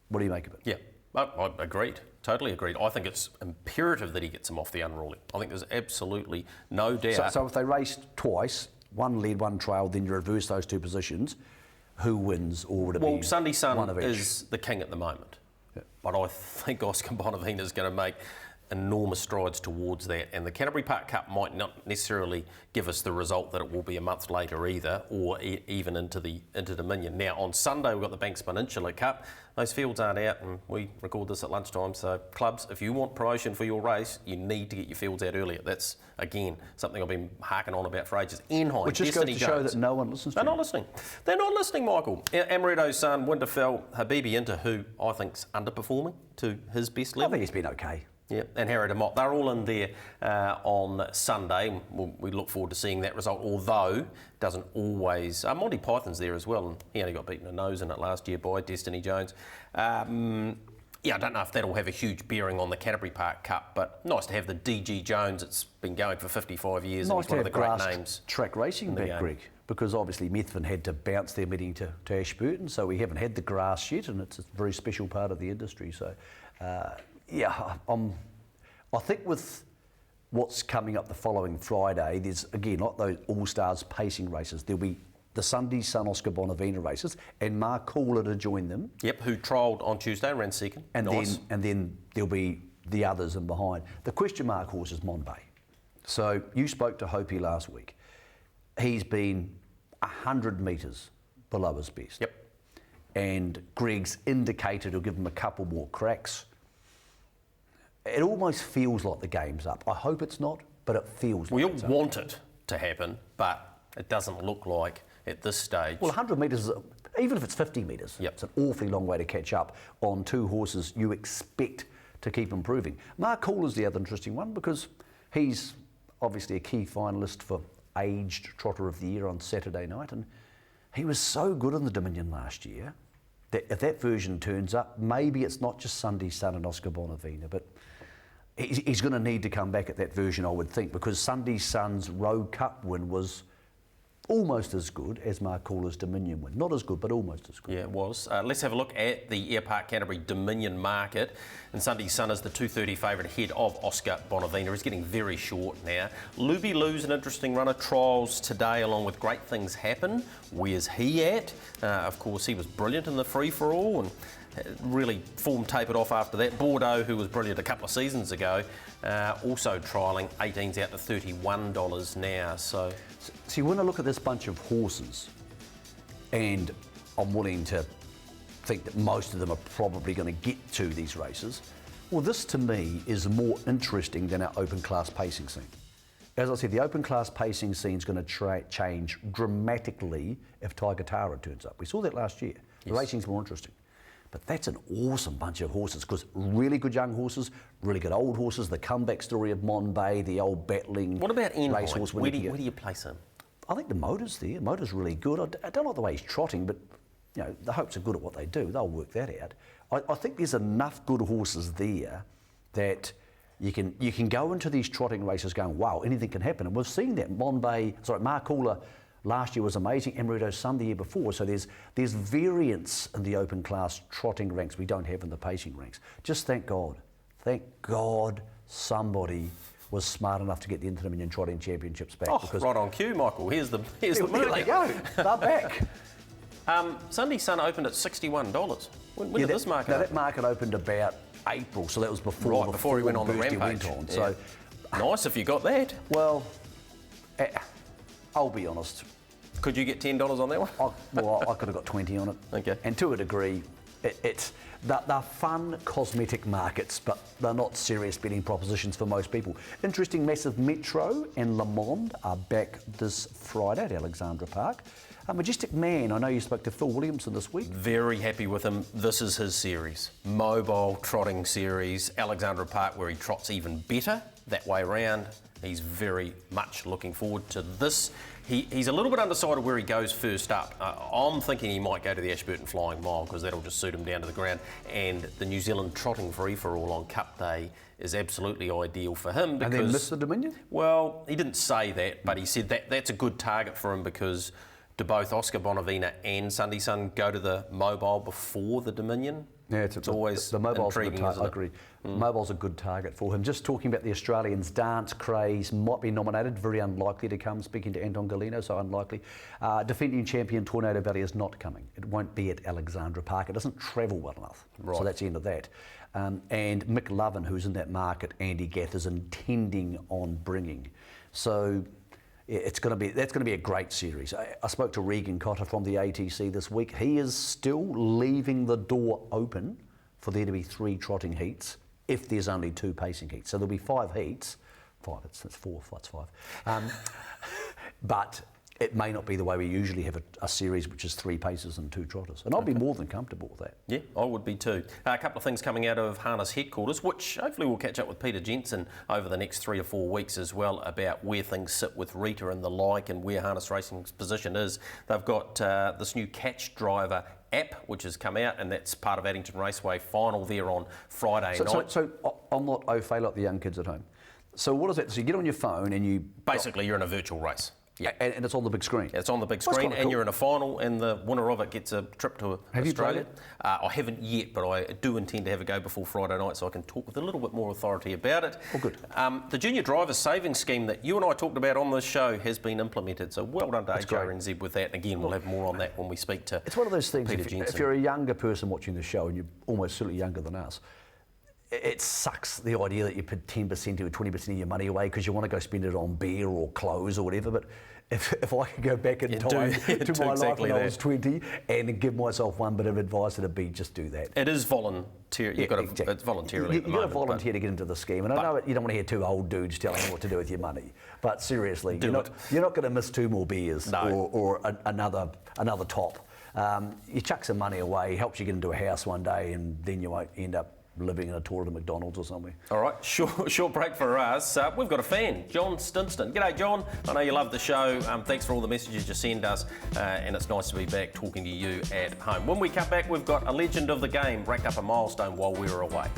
What do you make of it? Yeah. I agreed, totally agreed. I think it's imperative that he gets him off the unruly. I think there's absolutely no doubt. So if they race twice, one lead, one trail, then you reverse those 2 positions, who wins, or would it be Well, Sunday Sun one of each? is the king at the moment. Yeah. But I think Oscar Bonavena is going to make enormous strides towards that, and the Canterbury Park Cup might not necessarily give us the result that it will be a month later either, or even into Dominion. Now on Sunday we've got the Banks Peninsula Cup. Those fields aren't out, and we record this at lunchtime, so clubs, if you want promotion for your race, you need to get your fields out earlier. That's, again, something I've been harking on about for ages. Enhine, Which just Destiny goes to show Jones. that no one listens to They're you. not listening. They're not listening, Michael. Amaretto's son, Winterfell, Habibi Inter, who I think's underperforming to his best I level. think he's been okay. Yeah, and Harry de Mott, they're all in there on Sunday. We look forward to seeing that result, although doesn't always... Monty Python's there as well, and he only got beaten a nose in it last year by Destiny Jones. I don't know if that'll have a huge bearing on the Canterbury Park Cup, but nice to have the DG Jones. It's been going for 55 years, and Nice he's to one of have the great grass names. track racing back, game. Greg, because obviously Methven had to bounce their meeting to Ashburton, so we haven't had the grass yet, and it's a very special part of the industry. So, I think with what's coming up the following Friday, there's, again, like those All-Stars pacing races, there'll be the Sunday Sun Oscar Bonavena races, and Mark Cooler to join them. Yep, who trialled on Tuesday and ran second. And Nice. then there'll be the others in behind. The question mark horse is Monbay. So you spoke to Hopi last week. He's been 100 metres below his best. Yep. And Greg's indicated he'll give him a couple more cracks. It almost feels like the game's up. I hope it's not, but it feels like We all it's up. want it to happen, but it doesn't look like at this stage. Well, 100 metres, even if it's 50 metres, Yep. it's an awfully long way to catch up on 2 horses you expect to keep improving. Mark Hall the other interesting one because he's obviously a key finalist for Aged Trotter of the Year on Saturday night, and he was so good in the Dominion last year that if that version turns up, maybe it's not just Sunday Sun and Oscar Bonavena, but he's going to need to come back at that version, I would think, because Sunday Sun's Road Cup win was almost as good as Mark Caller's Dominion win. Not as good, but almost as good. Yeah, it was. Let's have a look at the Air Park Canterbury Dominion market. And Sunday Sun is the 230 favourite ahead of Oscar Bonavena. He's getting very short now. Luby Lou's an interesting runner. Trials today along with Great Things Happen. Where's he at? Of course, he was brilliant in the free-for-all and really form tapered off after that. Bordeaux, who was brilliant a couple of seasons ago, also trialling. 18's out to $31 now. So See, when I look at this bunch of horses, and I'm willing to think that most of them are probably going to get to these races. Well, this to me is more interesting than our open class pacing scene. As I said, the open class pacing scene is going to change dramatically if Tiger Tara turns up. We saw that last year. The racing's more interesting. But that's an awesome bunch of horses, because really good young horses, really good old horses, the comeback story of Monbay, the old battling What about Enhine? racehorse. Where do you place him? I think the motor's there. The motor's really good. I don't like the way he's trotting, but the Hopes are good at what they do. They'll work that out. I think there's enough good horses there that you can go into these trotting races going, wow, anything can happen. And we've seen that. Markula last year was amazing. Emerito's Sun the year before. So there's variance in the open class trotting ranks we don't have in the pacing ranks. Just thank God somebody was smart enough to get the Inter-Dominion Trotting Championships back. Because right on cue, Michael. Here's the there they go. They're back. Sunday Sun opened at $61. When did this market open? That market opened about April, so that was before he went on the rampage. Went on. So nice if you got that. Well, I'll be honest. Could you get $10 on that one? I could have got 20 on it. Okay. And to a degree, they're fun cosmetic markets, but they're not serious betting propositions for most people. Interesting, Massive Metro and Le Monde are back this Friday at Alexandra Park. Majestic Man, I know you spoke to Phil Williamson this week. Very happy with him. This is his series. Mobile trotting series. Alexandra Park, where he trots even better that way around. He's very much looking forward to this. He's a little bit undecided where he goes first up. I'm thinking he might go to the Ashburton Flying Mile, because that'll just suit him down to the ground. And the New Zealand Trotting Free-for-All on Cup Day is absolutely ideal for him. Because, and then miss the Dominion? Well, he didn't say that, but he said that's a good target for him, because do both Oscar Bonavina and Sunday Sun go to the Mobile before the Dominion? Yeah, it's always the Mobile's intriguing, a good isn't it? I agree. Mobile's a good target for him. Just talking about the Australians, Dance Craze might be nominated, very unlikely to come, speaking to Anton Galeno, so unlikely. Defending champion Tornado Valley is not coming. It won't be at Alexandra Park. It doesn't travel well enough. Right. So that's the end of that. And Mick Lovin, who's in that market, Andy Gath is intending on bringing. So that's going to be a great series. I spoke to Regan Cotter from the ATC this week. He is still leaving the door open for there to be 3 trotting heats if there's only 2 pacing heats. So there'll be 5 heats. 5, it's 4, that's 5. But it may not be the way we usually have a series, which is 3 paces and 2 trotters. And I'd be more than comfortable with that. Yeah, I would be too. A couple of things coming out of Harness headquarters, which hopefully we'll catch up with Peter Jensen over the next 3 or 4 weeks as well, about where things sit with Rita and the like, and where Harness Racing's position is. They've got this new Catch Driver app, which has come out, and that's part of Addington Raceway final there on Friday night. So I'm not au fait like the young kids at home. So what is that? So you get on your phone and you... Basically, you're in a virtual race. Yeah. And it's on the big screen. It's on the big screen, and cool. You're in a final, and the winner of it gets a trip to Have Australia. you played it? I haven't yet, but I do intend to have a go before Friday night, so I can talk with a little bit more authority about it. Oh, good. The Junior Drivers Savings Scheme that you and I talked about on this show has been implemented, so well done to AJRNZ with that. And again, we'll have more on that when we speak to It's one of those things, Peter if Jensen. you're a younger person watching the show, and you're almost certainly younger than us, it sucks the idea that you put 10% or 20% of your money away because you want to go spend it on beer or clothes or whatever. But if I could go back in time to my life when I was 20 and give myself one bit of advice, it'd be just do that. It is voluntary. It's voluntarily. You've got to volunteer to get into the scheme. And I know you don't want to hear 2 old dudes telling you what to do with your money. But seriously, you're not going to miss 2 more beers or another top. You chuck some money away, helps you get into a house one day, and then you won't end up living in a tour to McDonald's or somewhere. All right, short break for us. We've got a fan, John Stinston. G'day, John. I know you love the show. Thanks for all the messages you send us, and it's nice to be back talking to you at home. When we come back, we've got a legend of the game racked up a milestone while we were away.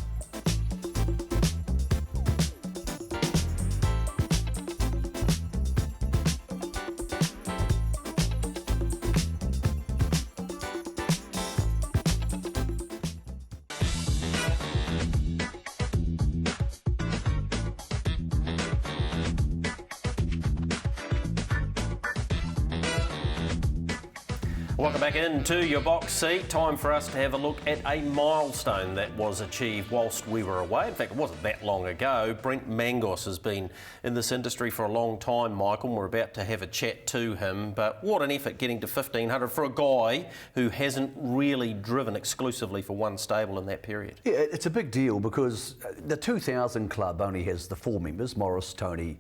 Welcome back into your box seat. Time for us to have a look at a milestone that was achieved whilst we were away. In fact, it wasn't that long ago. Brent Mangos has been in this industry for a long time, Michael, and we're about to have a chat to him. But what an effort getting to 1,500 for a guy who hasn't really driven exclusively for one stable in that period. Yeah, it's a big deal because the 2000 club only has the 4 members, Morris, Tony,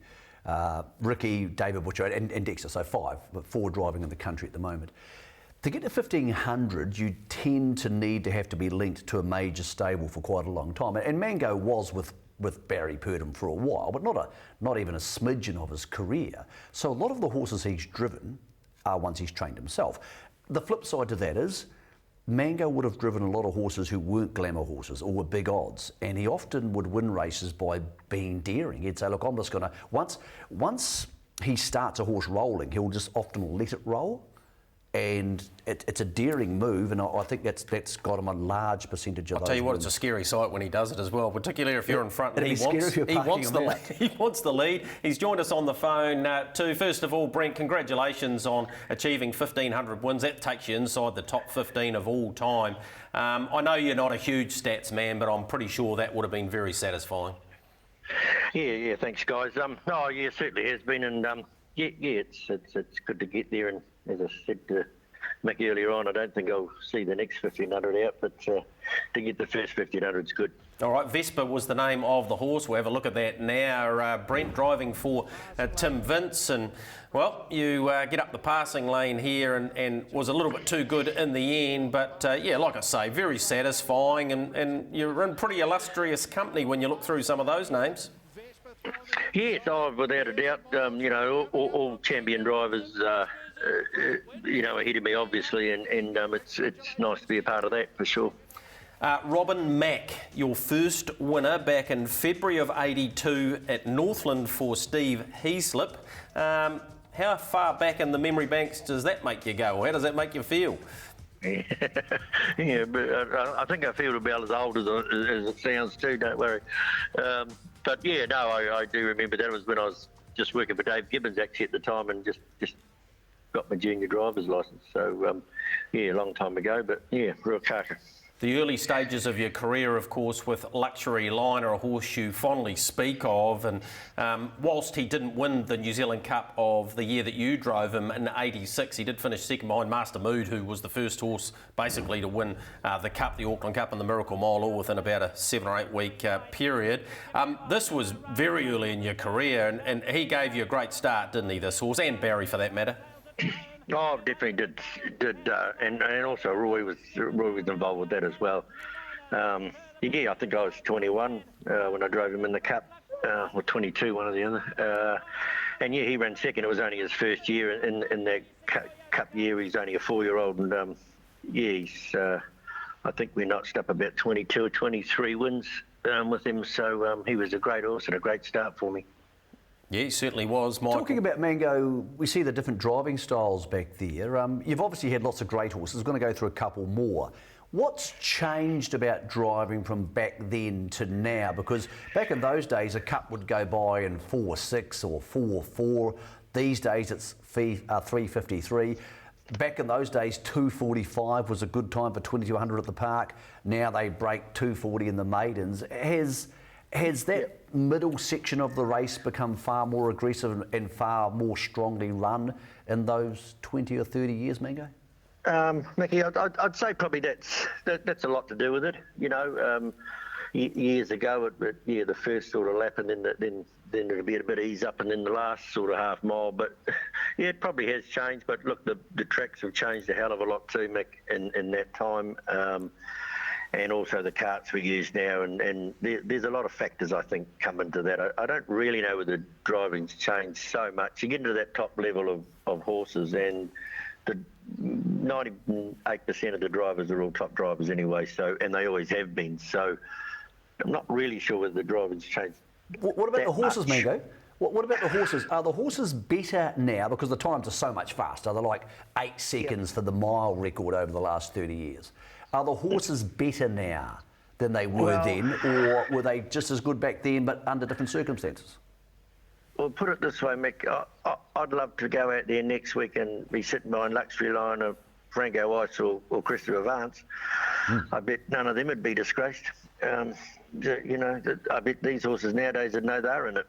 Ricky, David Butcher and Dexter, so 5, but 4 driving in the country at the moment. To get to 1,500, you tend to need to have to be linked to a major stable for quite a long time. And Mango was with Barry Purdom for a while, but not even a smidgen of his career. So a lot of the horses he's driven are ones he's trained himself. The flip side to that is, Mango would have driven a lot of horses who weren't glamour horses or were big odds, and he often would win races by being daring. He'd say, look, I'm just going to... Once he starts a horse rolling, he'll just often let it roll. And it's a daring move, and I think that's got him a large percentage of those. I'll tell you what, wins. it's a scary sight when he does it as well, particularly if you're in front and he wants the lead. He's joined us on the phone too. First of all, Brent, congratulations on achieving 1,500 wins. That takes you inside the top 15 of all time. I know you're not a huge stats man, but I'm pretty sure that would have been very satisfying. Yeah, thanks, guys. No, yeah, certainly has been, and it's good to get there. And as I said to Mick earlier on, I don't think I'll see the next 1,500 out, but to get the first 1,500 is good. All right, Vespa was the name of the horse. We'll have a look at that now. Brent driving for Tim Vince, and well, you get up the passing lane here and was a little bit too good in the end, but yeah, like I say, very satisfying, and you're in pretty illustrious company when you look through some of those names. Yes, without a doubt. All champion drivers, ahead of me, obviously, and it's nice to be a part of that for sure. Robin Mack, your first winner back in February of '82 at Northland for Steve Heaslip. How far back in the memory banks does that make you go? How does that make you feel? Yeah, but I think I feel about as old as it sounds too, don't worry. But yeah, no, I do remember that was when I was just working for Dave Gibbons actually at the time, and just got my junior driver's licence. So yeah, a long time ago, but yeah, real carter. The early stages of your career, of course, with Luxury Line, are a horse you fondly speak of, and whilst he didn't win the New Zealand Cup of the year that you drove him in '86, he did finish second behind Master Mood, who was the first horse basically to win the Cup, the Auckland Cup and the Miracle Mile, all within about a 7 or 8 week period. This was very early in your career, and he gave you a great start, didn't he, this horse, and Barry for that matter? Oh, definitely did, and also Roy was involved with that as well. Yeah, I think I was 21 when I drove him in the Cup, or 22, one or the other. And yeah, he ran second. It was only his first year in that Cup year. He's only a 4-year-old, and yeah, I think we notched up about 22 or 23 wins with him. So he was a great horse and a great start for me. Yeah, he certainly was, Michael. Talking about Mango, we see the different driving styles back there. You've obviously had lots of great horses. We're going to go through a couple more. What's changed about driving from back then to now? Because back in those days, a Cup would go by in 4.6 or 4.4. These days, it's 3.53. Back in those days, 2.45 was a good time for 2,200 at the park. Now they break 2.40 in the maidens. Has that middle section of the race become far more aggressive and far more strongly run in those 20 or 30 years, Mango? Mickey, I'd say probably that's a lot to do with it. You know, years ago, the first sort of lap, and then there'll be a bit of ease up, and then the last sort of half mile. But yeah, it probably has changed. But look, the tracks have changed a hell of a lot too, Mick, in that time. And also the carts we use now, and there's a lot of factors, I think, come into that. I don't really know whether driving's changed so much. You get into that top level of horses, and the 98% of the drivers are all top drivers anyway, so, and they always have been. So I'm not really sure whether the driving's changed. What about the horses, Mango? What about the horses? Are the horses better now because the times are so much faster? They're like 8 seconds for the mile record over the last 30 years. Are the horses better now than they were then, or were they just as good back then but under different circumstances? Well, put it this way, Mick. I'd love to go out there next week and be sitting behind Luxury Line Franco Ice or Christopher Vance, I bet none of them would be disgraced. You know, I bet these horses nowadays would know they're in it.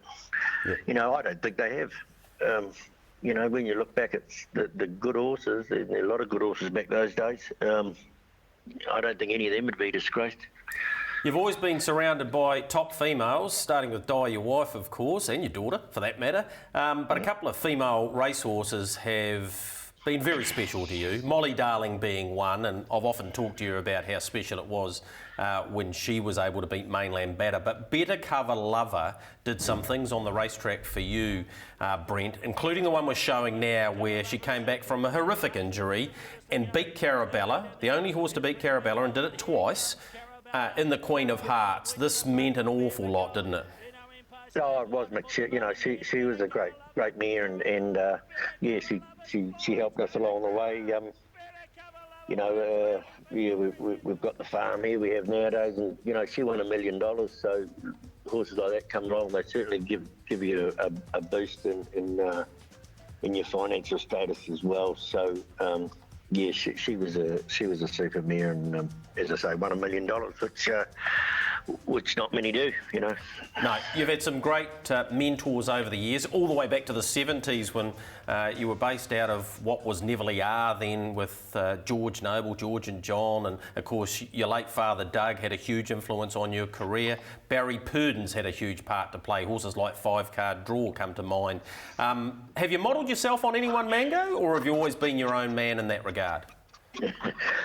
Yeah. You know, I don't think they have. You know, when you look back at the good horses, there are a lot of good horses back those days. I don't think any of them would be disgraced. You've always been surrounded by top females, starting with Di, your wife, of course, and your daughter, for that matter. But a couple of female racehorses have been very special to you, Molly Darling being one, and I've often talked to you about how special it was when she was able to beat Mainland Batter. But Better Cover Lover did some things on the racetrack for you, Brent, including the one we're showing now where she came back from a horrific injury and beat Carabella, the only horse to beat Carabella, and did it twice in the Queen of Hearts. This meant an awful lot, didn't it? Oh, it was, Mick. You know, she was a great mare, and yeah, she helped us along the way. You know, yeah, we've got the farm here we have nowadays, and you know, she won $1 million. So horses like that come along, they certainly give you a boost in your financial status as well. So yeah, she was a super mare, and as I say, won $1 million, which not many do, you know. No, you've had some great mentors over the years, all the way back to the 70s when you were based out of what was Neverley R then with George Noble, George and John, and of course your late father Doug had a huge influence on your career. Barry Purdon's had a huge part to play. Horses like Five Card Draw come to mind. Have you modelled yourself on anyone, Mango, or have you always been your own man in that regard?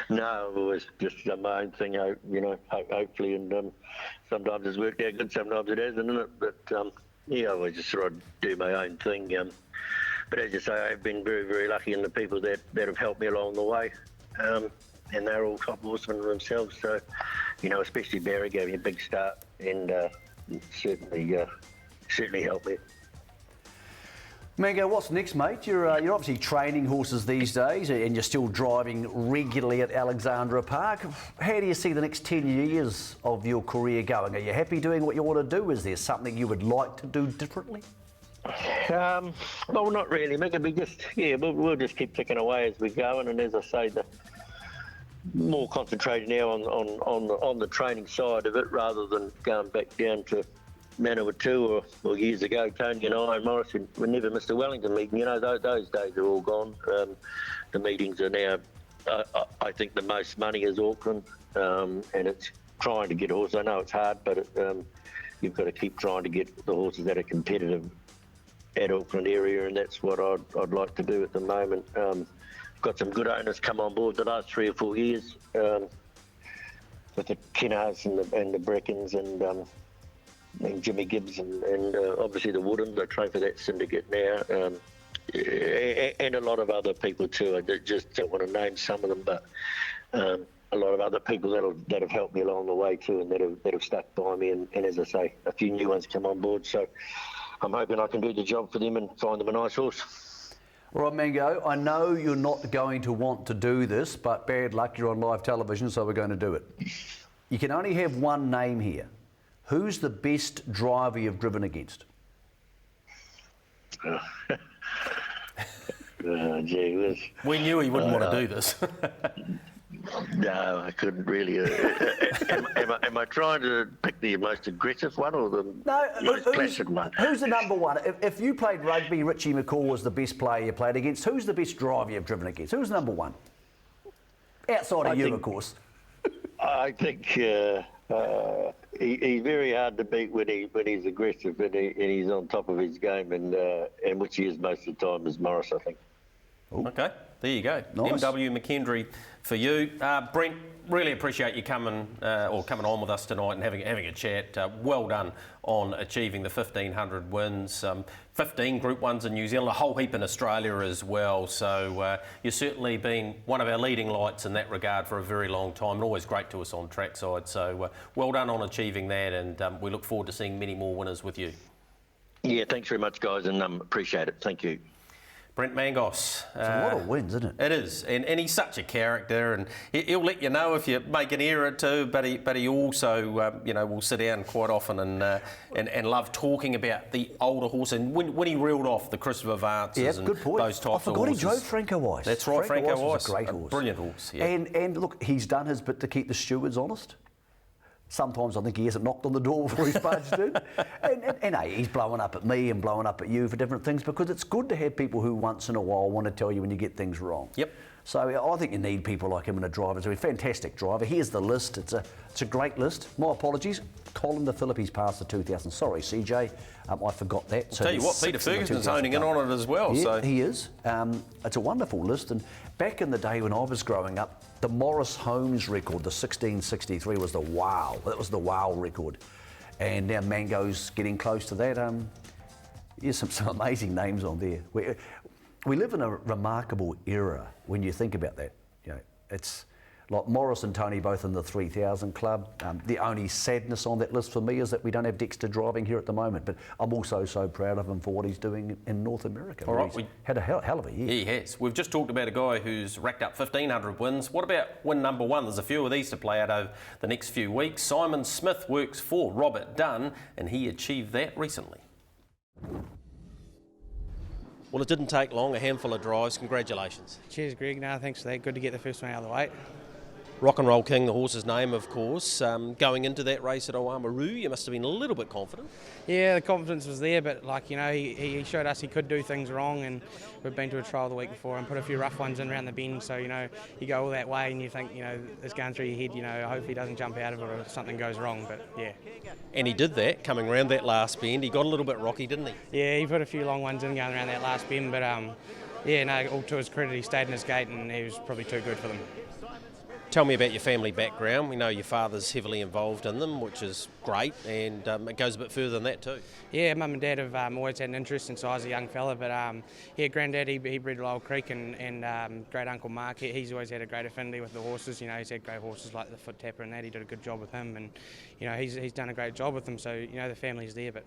No, it was just my own thing, you know, hopefully, and sometimes it's worked out good, sometimes it hasn't, isn't it? But yeah, I always just sort of do my own thing. But as you say, I've been very, very lucky in the people that have helped me along the way, and they're all top horsemen themselves. So, you know, especially Barry gave me a big start, and certainly helped me. Mango, what's next, mate? You're obviously training horses these days and you're still driving regularly at Alexandra Park. How do you see the next 10 years of your career going? Are you happy doing what you want to do? Is there something you would like to do differently? Well, not really, Mick. We'll just keep ticking away as we go. And as I say, the more concentrated now on the training side of it rather than going back down to Manawatu or years ago, Tony and I and Morris we never missed a Wellington meeting. You know, those days are all gone. The meetings are now, I think the most money is Auckland, and it's trying to get horses. I know it's hard, but you've got to keep trying to get the horses that are competitive at Auckland area, and that's what I'd like to do at the moment. Got some good owners come on board the last 3 or 4 years with the Kennars and the Breckens and Jimmy Gibbs and obviously the Woodens. I train for that syndicate now, and a lot of other people too. I just don't want to name some of them, but a lot of other people that have helped me along the way too, and that have stuck by me. And as I say, a few new ones come on board. So I'm hoping I can do the job for them and find them a nice horse. All right, Mango, I know you're not going to want to do this, but bad luck, you're on live television, so we're going to do it. You can only have one name here. Who's the best driver you've driven against? Gee whiz. We knew he wouldn't want to do this. No, I couldn't really. Am I trying to pick the most aggressive one or the most placid one? Who's the number one? If you played rugby, Richie McCaw was the best player you played against. Who's the best driver you've driven against? Who's number one? Outside of you, of course. I think he's very hard to beat when he's aggressive and he's on top of his game, and which he is most of the time is Morris, I think. Ooh. Okay, there you go. Nice. MW McKendry for you. Brent, really appreciate you coming on with us tonight and having a chat. Well done on achieving the 1,500 wins. 15 Group 1s in New Zealand, a whole heap in Australia as well. So you've certainly been one of our leading lights in that regard for a very long time, and always great to us on trackside. So well done on achieving that, and we look forward to seeing many more winners with you. Yeah, thanks very much, guys, and appreciate it. Thank you. Brent Mangos. It's a lot of wins, isn't it? It is, and he's such a character, and he'll let you know if you make an error too. But he also will sit down quite often and love talking about the older horse. And when he reeled off the Christopher Vances and good point. those types of I forgot horses, he drove Franco Weiss. That's right, Franco Weiss, was a great horse, brilliant horse. Yeah. And look, he's done his bit to keep the stewards honest. Sometimes I think he hasn't knocked on the door before he's barged in. And hey, he's blowing up at me and blowing up at you for different things, because it's good to have people who once in a while want to tell you when you get things wrong. Yep. So I think you need people like him in a driver. He's a fantastic driver. Here's the list. It's a great list. My apologies. Colin De Phillippi's passed the 2000. Sorry, CJ. I forgot that. So Tell you what, Peter Ferguson's honing in on it as well. Yeah, so he is. It's a wonderful list. And back in the day when I was growing up, the Morris Holmes record, the 1663, was the wow. That was the wow record. And now Mango's getting close to that. Here's some amazing names on there. We live in a remarkable era when you think about that. It's like Morris and Tony both in the 3000 club. The only sadness on that list for me is that we don't have Dexter driving here at the moment, but I'm also so proud of him for what he's doing in North America. All right, he's had a hell of a year. He has. We've just talked about a guy who's racked up 1,500 wins. What about win number one? There's a few of these to play out over the next few weeks. Simon Smith works for Robert Dunn, and he achieved that recently. Well, it didn't take long, a handful of drives. Congratulations. Cheers, Greg. No, thanks for that. Good to get the first one out of the way. Rock and Roll King, the horse's name, of course. Going into that race at Oamaru, you must have been a little bit confident. Yeah, the confidence was there, but he showed us he could do things wrong, and we've been to a trial the week before and put a few rough ones in around the bend. So you go all that way and you think it's going through your head. I hope he doesn't jump out of it or something goes wrong. But yeah. And he did that coming around that last bend. He got a little bit rocky, didn't he? Yeah, he put a few long ones in going around that last bend, but all to his credit, he stayed in his gate and he was probably too good for them. Tell me about your family background. We know your father's heavily involved in them, which is great, and it goes a bit further than that too. Yeah, Mum and Dad have always had an interest since I was a young fella, but Granddad, he bred Lowell Creek, and great Uncle Mark, he's always had a great affinity with the horses. He's had great horses like the Foot Tapper and that. He did a good job with him, and he's done a great job with them, so the family's there, but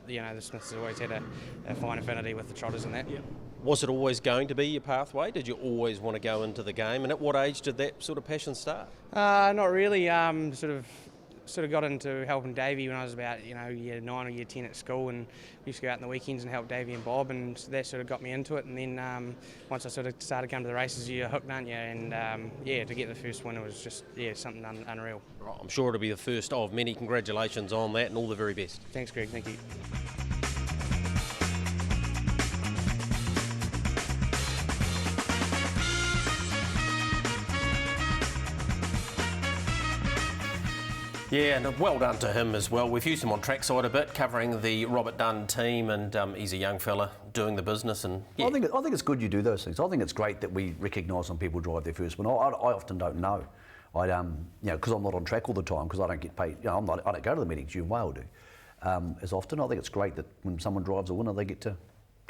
the Smiths have always had a fine affinity with the trotters and that. Yep. Was it always going to be your pathway? Did you always want to go into the game? And at what age did that sort of passion start? Not really. Sort of got into helping Davey when I was about year 9 or year 10 at school, and we used to go out in the weekends and help Davey and Bob, and that sort of got me into it. And then once I sort of started coming to the races, you're hooked, aren't you? And to get the first win, it was just something unreal. Right, I'm sure it'll be the first of many. Congratulations on that, and all the very best. Thanks, Greg. Thank you. Yeah, and well done to him as well. We've used him on trackside a bit, covering the Robert Dunn team, and he's a young fella doing the business. And yeah. I think it's good you do those things. I think it's great that we recognise when people drive their first one. I often don't know. Because I'm not on track all the time, because I don't get paid. I don't go to the meetings. You and Whale do as often. I think it's great that when someone drives a winner, they get to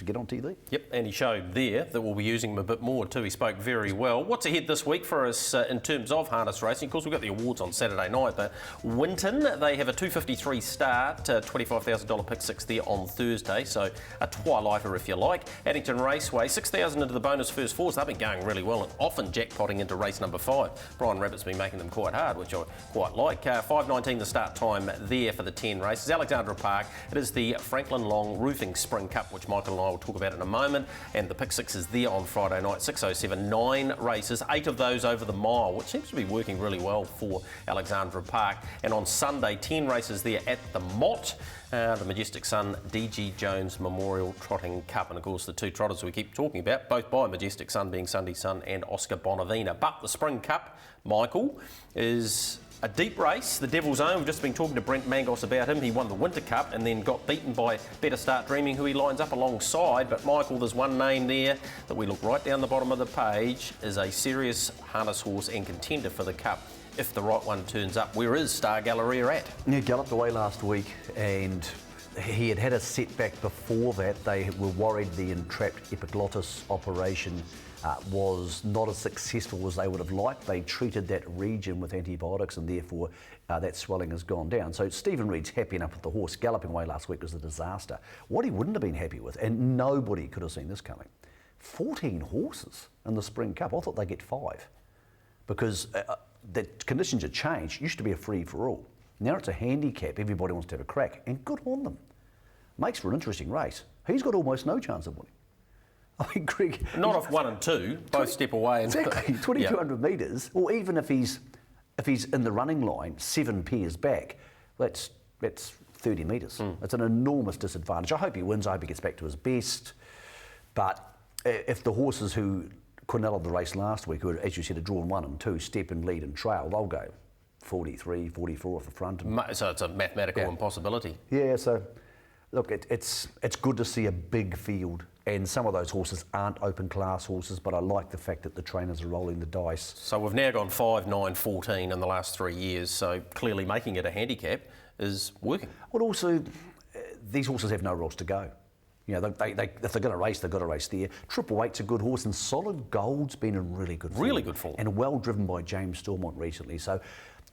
get on TV. Yep, and he showed there that we'll be using him a bit more too. He spoke very well. What's ahead this week for us in terms of harness racing? Of course, we've got the awards on Saturday night, but Winton, they have a 2:53 start, $25,000 pick six there on Thursday, so a twilighter if you like. Addington Raceway, 6,000 into the bonus first fours. They've been going really well and often jackpotting into race number 5. Brian Rabbitt's been making them quite hard, which I quite like. 5:19 the start time there for the 10 races. Alexandra Park, it is the Franklin Long Roofing Spring Cup, which Michael and I will talk about in a moment, and the pick six is there on Friday night, 6:07, 9 races, 8 of those over the mile, which seems to be working really well for Alexandra Park. And on Sunday, 10 races there at the Mott, the Majestic Sun DG Jones Memorial Trotting Cup, and of course the two trotters we keep talking about, both by Majestic Sun, being Sunday Sun and Oscar Bonavina. But the Spring Cup, Michael, is a deep race, the Devil's Own. We've just been talking to Brent Mangos about him. He won the Winter Cup and then got beaten by Better Start Dreaming, who he lines up alongside. But Michael, there's one name there that we look right down the bottom of the page, is a serious harness horse and contender for the Cup if the right one turns up. Where is Star Galleria at? Yeah, galloped away last week, and he had a setback before that. They were worried the entrapped epiglottis operation was not as successful as they would have liked. They treated that region with antibiotics, and therefore that swelling has gone down. So Stephen Reed's happy enough with the horse. Galloping away last week was a disaster. What he wouldn't have been happy with, and nobody could have seen this coming, 14 horses in the Spring Cup. I thought they'd get 5 because the conditions have changed. It used to be a free-for-all. Now it's a handicap. Everybody wants to have a crack, and good on them. Makes for an interesting race. He's got almost no chance of winning. I mean, Greg... Not if 1 and 2 both step away. Exactly, 2,200 metres, or even if he's in the running line, 7 pairs back, that's 30 metres. It's an enormous disadvantage. I hope he wins. I hope he gets back to his best. But if the horses who Quinella the race last week, who, as you said, had drawn 1 and 2, step and lead and trail, they'll go 43, 44 off the front. So it's a mathematical impossibility. Yeah, so look, it's good to see a big field, and some of those horses aren't open class horses, but I like the fact that the trainers are rolling the dice. So we've now gone 5, 9, 14 in the last 3 years, so clearly making it a handicap is working. Well, also, these horses have nowhere else to go. You know, if they're going to race, they've got to race there. Triple Eight's a good horse, and Solid Gold's been in really good form. Really good form. And well driven by James Stormont recently. So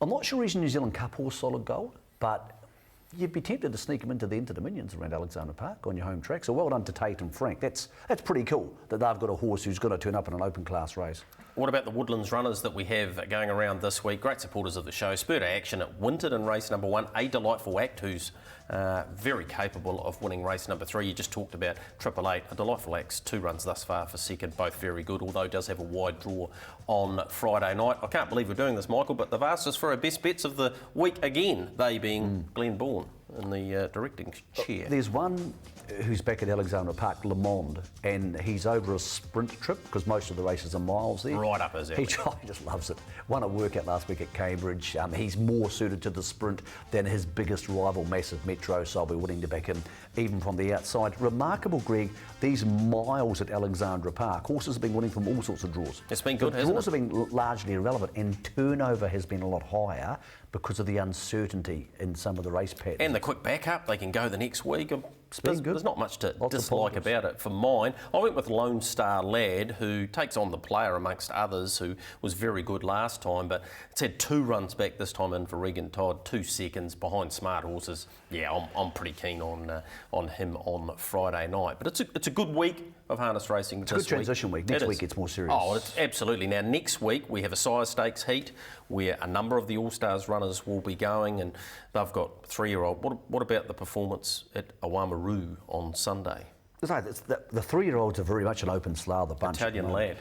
I'm not sure he's a New Zealand Cup horse, Solid Gold, but you'd be tempted to sneak him into the Inter-Dominions around Alexander Park on your home track. So well done to Tate and Frank. That's pretty cool that they've got a horse who's going to turn up in an open class race. What about the Woodlands runners that we have going around this week? Great supporters of the show. Spurred action at Winton in race number 1. A Delightful Act, who's very capable of winning race number 3. You just talked about Triple Eight. A Delightful Act's 2 runs thus far for second, both very good, although does have a wide draw on Friday night. I can't believe we're doing this, Michael, but they've asked us for our best bets of the week again, they being Glenn Bourne in the directing chair. There's one who's back at Alexander Park, Le Monde, and he's over a sprint trip because most of the races are miles there. Right up his alley. He just loves it. Won a workout last week at Cambridge. He's more suited to the sprint than his biggest rival, Massive Metro, so I'll be willing to back him even from the outside. Remarkable, Greg, these miles at Alexandra Park, horses have been winning from all sorts of draws. It's been good, hasn't it? Draws have been largely irrelevant, and turnover has been a lot higher because of the uncertainty in some of the race patterns. And the quick backup, they can go the next week. Been good. There's not much to Lots of dislike positives. about it. For mine, I went with Lone Star Lad, who takes on the player amongst others, who was very good last time, but it's had 2 runs back this time in for Regan Todd, 2 seconds behind Smart Horses. Yeah, I'm pretty keen on him on Friday night. But it's a good week of harness racing. It's a good transition week. Next week gets more serious. Oh, it's absolutely. Now, next week we have a Sire Stakes heat where a number of the All-Stars runners will be going, and they've got 3-year-old. What about the performance at Awamaroo on Sunday? The 3-year-olds are very much an open slough, the bunch. Italian lad.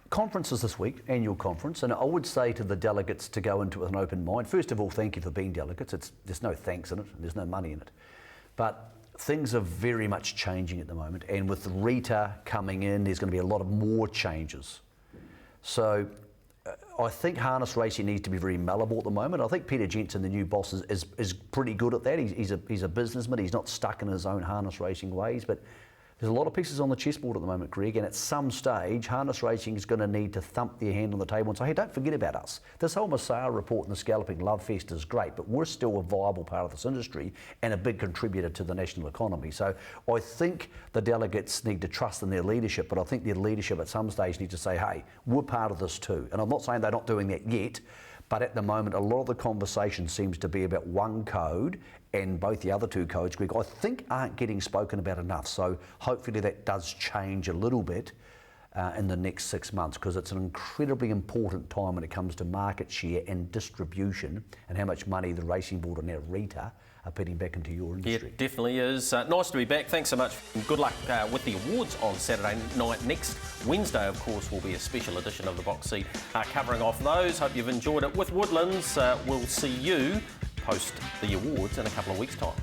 Conferences this week, annual conference, and I would say to the delegates to go into it with an open mind. First of all, thank you for being delegates. There's no thanks in it, and there's no money in it. But things are very much changing at the moment, and with Rita coming in, there's going to be a lot of more changes. So I think harness racing needs to be very malleable at the moment. I think Peter Jensen, the new boss, is pretty good at that. He's a businessman. He's not stuck in his own harness racing ways, but there's a lot of pieces on the chessboard at the moment, Greg, and at some stage, harness racing is going to need to thump their hand on the table and say, hey, don't forget about us. This whole Messiah report and the Scalloping Love Fest is great, but we're still a viable part of this industry and a big contributor to the national economy. So I think the delegates need to trust in their leadership, but I think their leadership at some stage need to say, hey, we're part of this too. And I'm not saying they're not doing that yet, but at the moment, a lot of the conversation seems to be about one code, and both the other 2 codes, Greg, I think aren't getting spoken about enough. So hopefully that does change a little bit in the next 6 months, because it's an incredibly important time when it comes to market share and distribution and how much money the Racing Board and now Rita are putting back into your industry. It definitely is. Nice to be back. Thanks so much. And good luck with the awards on Saturday night. Next Wednesday, of course, will be a special edition of The Box Seat covering off those. Hope you've enjoyed it with Woodlands. We'll see you post the awards in a couple of weeks' time.